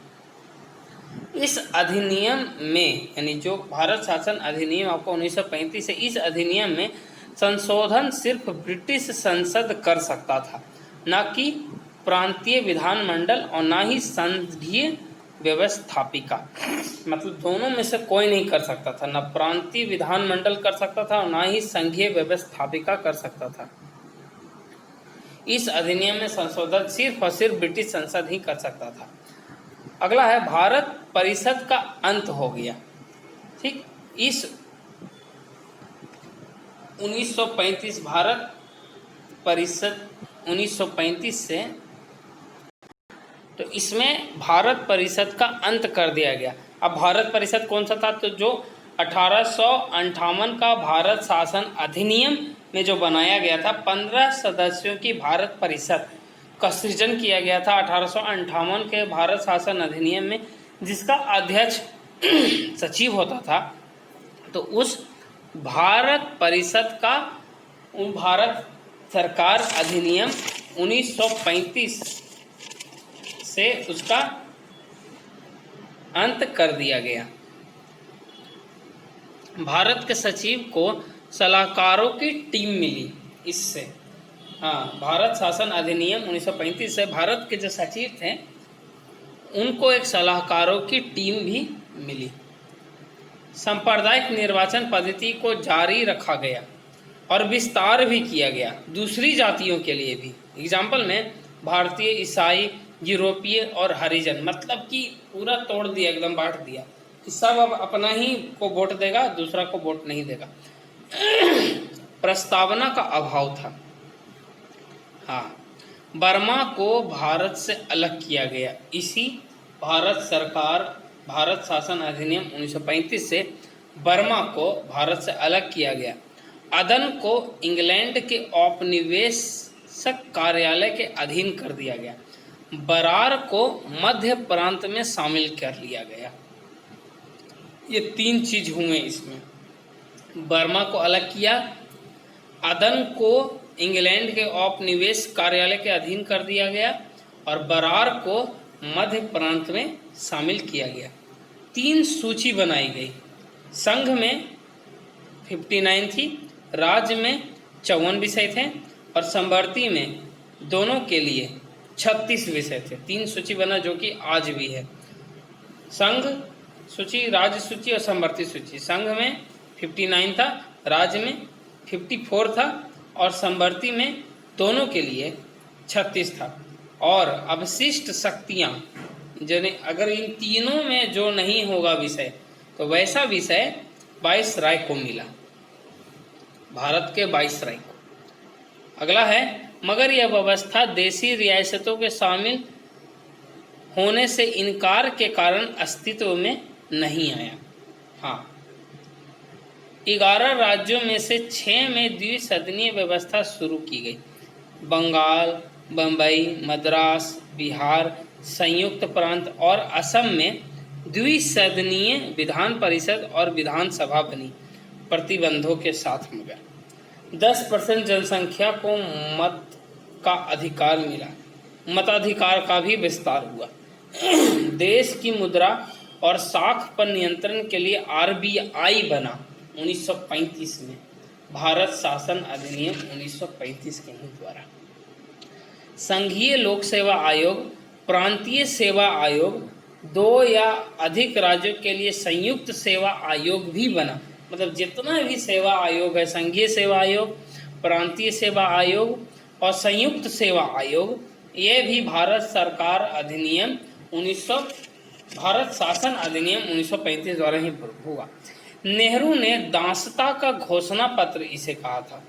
इस अधिनियम में यानी जो भारत शासन अधिनियम आपको 1935 से, इस अधिनियम में संशोधन सिर्फ ब्रिटिश संसद कर सकता था, न कि प्रांतीय विधानमंडल और न ही संघीय व्यवस्थापिका। मतलब दोनों में से कोई नहीं कर सकता था, न प्रांतीय विधानमंडल कर सकता था और न ही संघीय व्यवस्थापिका कर सकता था। इस अधिनियम में संशोधन सिर्फ और सिर्फ ब्रिटिश संसद ही कर सकता था। अगला है भारत परिषद का अंत हो गया। ठीक, इस 1935 भारत परिषद 1935 से, तो इसमें भारत परिषद का अंत कर दिया गया। अब भारत परिषद कौन सा था? तो जो 1858 का भारत शासन अधिनियम में जो बनाया गया था, 15 सदस्यों की भारत परिषद का सृजन किया गया था 1858 के भारत शासन अधिनियम में, जिसका अध्यक्ष सचिव होता था। तो उस भारत परिषद का भारत सरकार अधिनियम 1935 से उसका अंत कर दिया गया। भारत के सचिव को सलाहकारों की टीम मिली इससे। हाँ, भारत शासन अधिनियम 1935 से भारत के जो सचिव थे उनको एक सलाहकारों की टीम भी मिली। सांप्रदायिक निर्वाचन पद्धति को जारी रखा गया और विस्तार भी किया गया दूसरी जातियों के लिए भी। एग्जाम्पल में भारतीय, ईसाई, यूरोपीय और हरिजन, मतलब कि पूरा तोड़ दिया, एकदम बांट दिया कि सब अब अपना ही को वोट देगा, दूसरा को वोट नहीं देगा। प्रस्तावना का अभाव था। हाँ, बर्मा को भारत से अलग किया गया। इसी भारत शासन अधिनियम 1935 से बर्मा को भारत से अलग किया गया। अदन को इंग्लैंड के औपनिवेशिक कार्यालय के अधीन कर दिया गया। बरार को मध्य प्रांत में शामिल कर लिया गया। ये 3 चीज हुए इसमें। बर्मा को अलग किया, अदन को इंग्लैंड के औपनिवेश कार्यालय के अधीन कर दिया गया और बरार को मध्य प्रांत में शामिल किया गया। 3 सूची बनाई गई। संघ में 59 थी, राज्य में 54 विषय थे और संवर्ती में दोनों के लिए 36 विषय थे। 3 सूची बना जो कि आज भी है। संघ सूची, राज्य सूची और संवर्ती सूची। संघ में 59 था, राज्य में 54 था और संवर्ती में दोनों के लिए 36 था। और अवशिष्ट शक्तियाँ, जिन्हें अगर इन तीनों में जो नहीं होगा विषय, तो वैसा विषय वाइसराय को मिला, भारत के वाइसराय को। अगला है, मगर यह व्यवस्था देशी रियासतों के शामिल होने से इनकार के कारण अस्तित्व में नहीं आया। हाँ, 11 राज्यों में से 6 में द्विसदनीय व्यवस्था शुरू की गई। बंगाल, बम्बई, मद्रास, बिहार, संयुक्त प्रांत और असम में द्विसदनीय विधान परिषद और विधानसभा बनी, प्रतिबंधों के साथ। मगर 10% जनसंख्या को मत का अधिकार मिला। मताधिकार का भी विस्तार हुआ। देश की मुद्रा और साख पर नियंत्रण के लिए RBI बना 1935 में, भारत शासन अधिनियम 1935 के ही द्वारा। संघीय लोक सेवा आयोग, प्रांतीय सेवा आयोग, 2 या अधिक राज्यों के लिए संयुक्त सेवा आयोग भी बना। मतलब जितना भी सेवा आयोग है, संघीय सेवा आयोग, प्रांतीय सेवा आयोग और संयुक्त सेवा आयोग, ये भी भारत शासन अधिनियम 1935 द्वारा ही हुआ। नेहरू ने दासता का घोषणा पत्र इसे कहा था।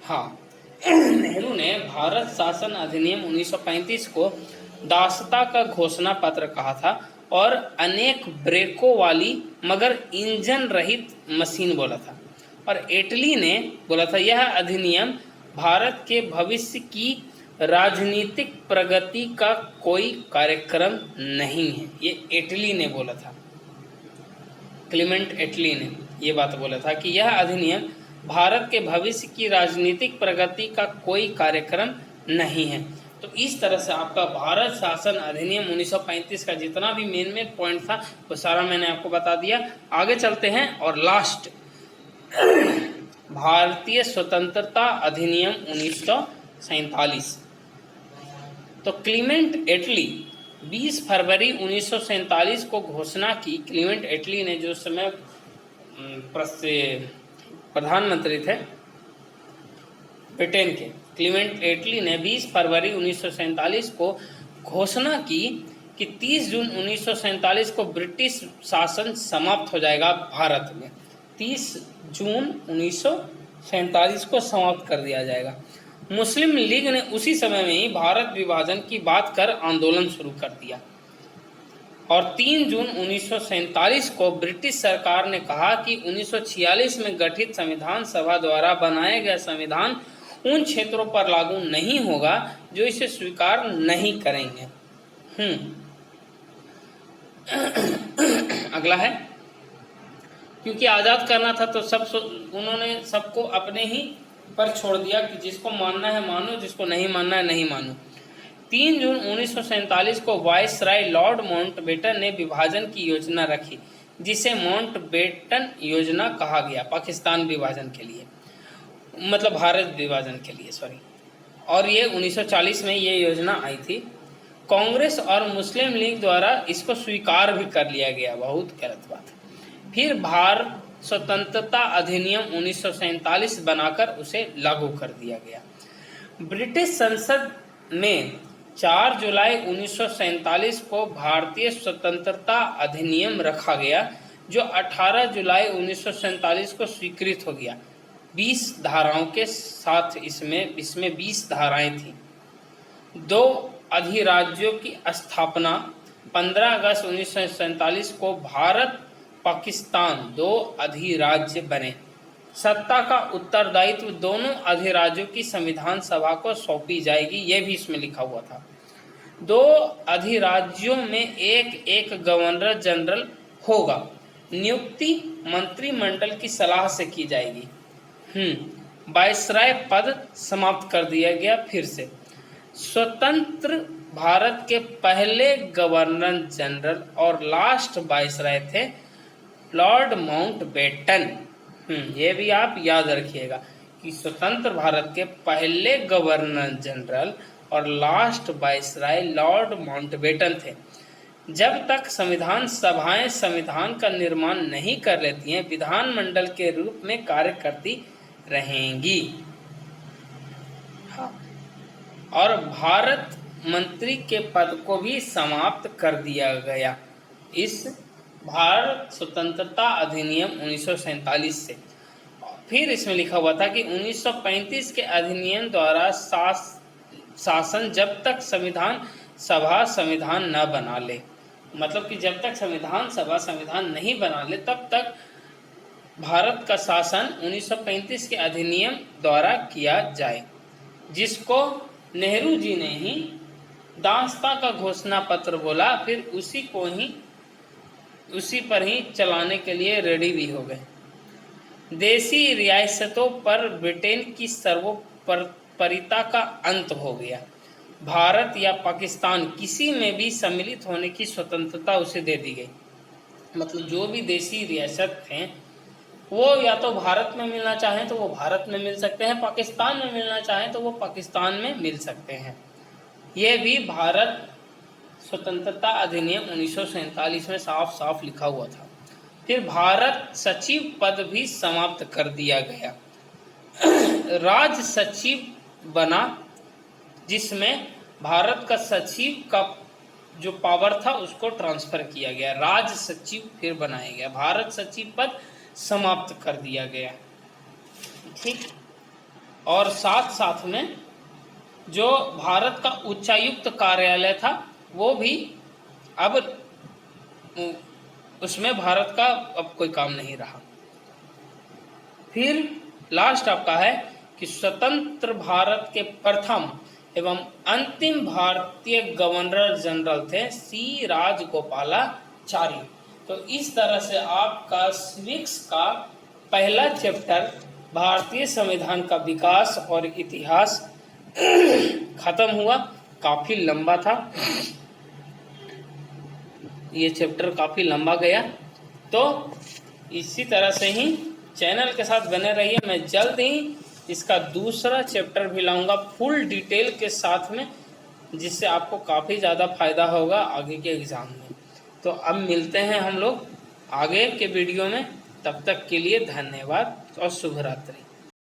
हाँ, नेहरू ने भारत शासन अधिनियम 1935 को दासता का घोषणा पत्र कहा था और अनेक ब्रेकों वाली मगर इंजन रहित मशीन बोला था। और एटली ने बोला था, यह अधिनियम भारत के भविष्य की राजनीतिक प्रगति का कोई कार्यक्रम नहीं है। ये एटली ने बोला था, क्लीमेंट एटली ने ये बात बोला था कि यह अधिनियम भारत के भविष्य की राजनीतिक प्रगति का कोई कार्यक्रम नहीं है। तो इस तरह से आपका भारत शासन अधिनियम 1935 का जितना भी मेन पॉइंट था वो सारा मैंने आपको बता दिया। आगे चलते हैं और लास्ट, भारतीय स्वतंत्रता अधिनियम 1947। तो क्लीमेंट एटली 20 फरवरी 1947 को घोषणा की। क्लीमेंट एटली ने जो समय प्रधानमंत्री थे ब्रिटेन के, क्लीमेंट एटली ने 20 फरवरी 1947 को घोषणा की कि 30 जून 1947 को ब्रिटिश शासन समाप्त हो जाएगा भारत में। 30 जून 1947 को समाप्त कर दिया जाएगा। मुस्लिम लीग ने उसी समय में ही भारत विभाजन की बात कर आंदोलन शुरू कर दिया और 3 जून 1947 को ब्रिटिश सरकार ने कहा कि 1946 में गठित संविधान सभा द्वारा बनाया गया संविधान उन क्षेत्रों पर लागू नहीं होगा जो इसे स्वीकार नहीं करेंगे। अगला है, क्योंकि आज़ाद करना था तो उन्होंने सबको अपने ही पर छोड़ दिया कि जिसको मानना है मानो, जिसको नहीं मानना है नहीं मानो। 3 जून 1947 को वाइसराय लॉर्ड माउंटबेटन ने विभाजन की योजना रखी, जिसे माउंटबेटन योजना कहा गया, पाकिस्तान विभाजन के लिए, मतलब भारत विभाजन के लिए, सॉरी। और ये 1940 में ये योजना आई थी। कांग्रेस और मुस्लिम लीग द्वारा इसको स्वीकार भी कर लिया गया, बहुत गलत बात है। फिर भारत स्वतंत्रता अधिनियम 1947 बनाकर उसे लागू कर दिया गया। ब्रिटिश संसद में 4 जुलाई 1947 को भारतीय स्वतंत्रता अधिनियम रखा गया, जो 18 जुलाई 1947 को स्वीकृत हो गया। 20 धाराओं के साथ इसमें 20 धाराएं थीं। 2 अधिराज्यों की स्थापना 15 अगस्त 1947 को भारत पाकिस्तान 2 अधिराज्य बने। सत्ता का उत्तरदायित्व दोनों अधिराज्यों की संविधान सभा को सौंपी जाएगी, यह भी इसमें लिखा हुआ था। 2 अधिराज्यों में एक गवर्नर जनरल होगा। नियुक्ति मंत्रिमंडल की सलाह से की जाएगी। वायसराय पद समाप्त कर दिया गया। फिर से स्वतंत्र भारत के पहले गवर्नर जनरल और लास्ट वायसराय थे लॉर्ड माउंटबेटन। ये भी आप याद रखिएगा कि स्वतंत्र भारत के पहले गवर्नर जनरल और लास्ट वायसराय लॉर्ड माउंटबेटन थे। जब तक संविधान सभाएं संविधान का निर्माण नहीं कर लेती हैं, विधानमंडल के रूप में कार्य करती रहेंगी। और भारत मंत्री के पद को भी समाप्त कर दिया गया इस भारत स्वतंत्रता अधिनियम 1947 से। फिर इसमें लिखा हुआ था कि 1935 के अधिनियम द्वारा शासन जब तक संविधान सभा संविधान न बना ले, मतलब कि जब तक संविधान सभा संविधान नहीं बना ले तब तक भारत का शासन 1935 के अधिनियम द्वारा किया जाए, जिसको नेहरू जी ने ही दास्ता का घोषणा पत्र बोला। फिर उसी पर ही चलाने के लिए रेडी भी हो गए। देशी रियासतों पर ब्रिटेन की सर्वोपरिता का अंत हो गया। भारत या पाकिस्तान किसी में भी सम्मिलित होने की स्वतंत्रता उसे दे दी गई। मतलब जो भी देशी रियासत थे वो या तो भारत में मिलना चाहें तो वो भारत में मिल सकते हैं, पाकिस्तान में मिलना चाहें तो वो पाकिस्तान में मिल सकते हैं। ये भी भारत स्वतंत्रता अधिनियम 1947 में साफ साफ लिखा हुआ था। फिर भारत सचिव पद भी समाप्त कर दिया गया। राज सचिव बना, जिसमें भारत का सचिव का जो पावर था उसको ट्रांसफर किया गया। राज सचिव फिर बनाया गया। भारत सचिव पद समाप्त कर दिया गया। ठीक। और साथ साथ में जो भारत का उच्चायुक्त कार्यालय था वो भी अब उसमें भारत का अब कोई काम नहीं रहा। फिर लास्ट आपका है कि स्वतंत्र भारत के प्रथम एवं अंतिम भारतीय गवर्नर जनरल थे सी राजगोपालाचारी। तो इस तरह से आपका सिविक्स का पहला चैप्टर भारतीय संविधान का विकास और इतिहास खत्म हुआ। काफ़ी लंबा था ये चैप्टर, काफ़ी लंबा गया। तो इसी तरह से ही चैनल के साथ बने रहिए। मैं जल्द ही इसका दूसरा चैप्टर भी लाऊंगा फुल डिटेल के साथ में, जिससे आपको काफ़ी ज़्यादा फायदा होगा आगे के एग्ज़ाम में। तो अब मिलते हैं हम लोग आगे के वीडियो में। तब तक के लिए धन्यवाद और शुभ रात्रि।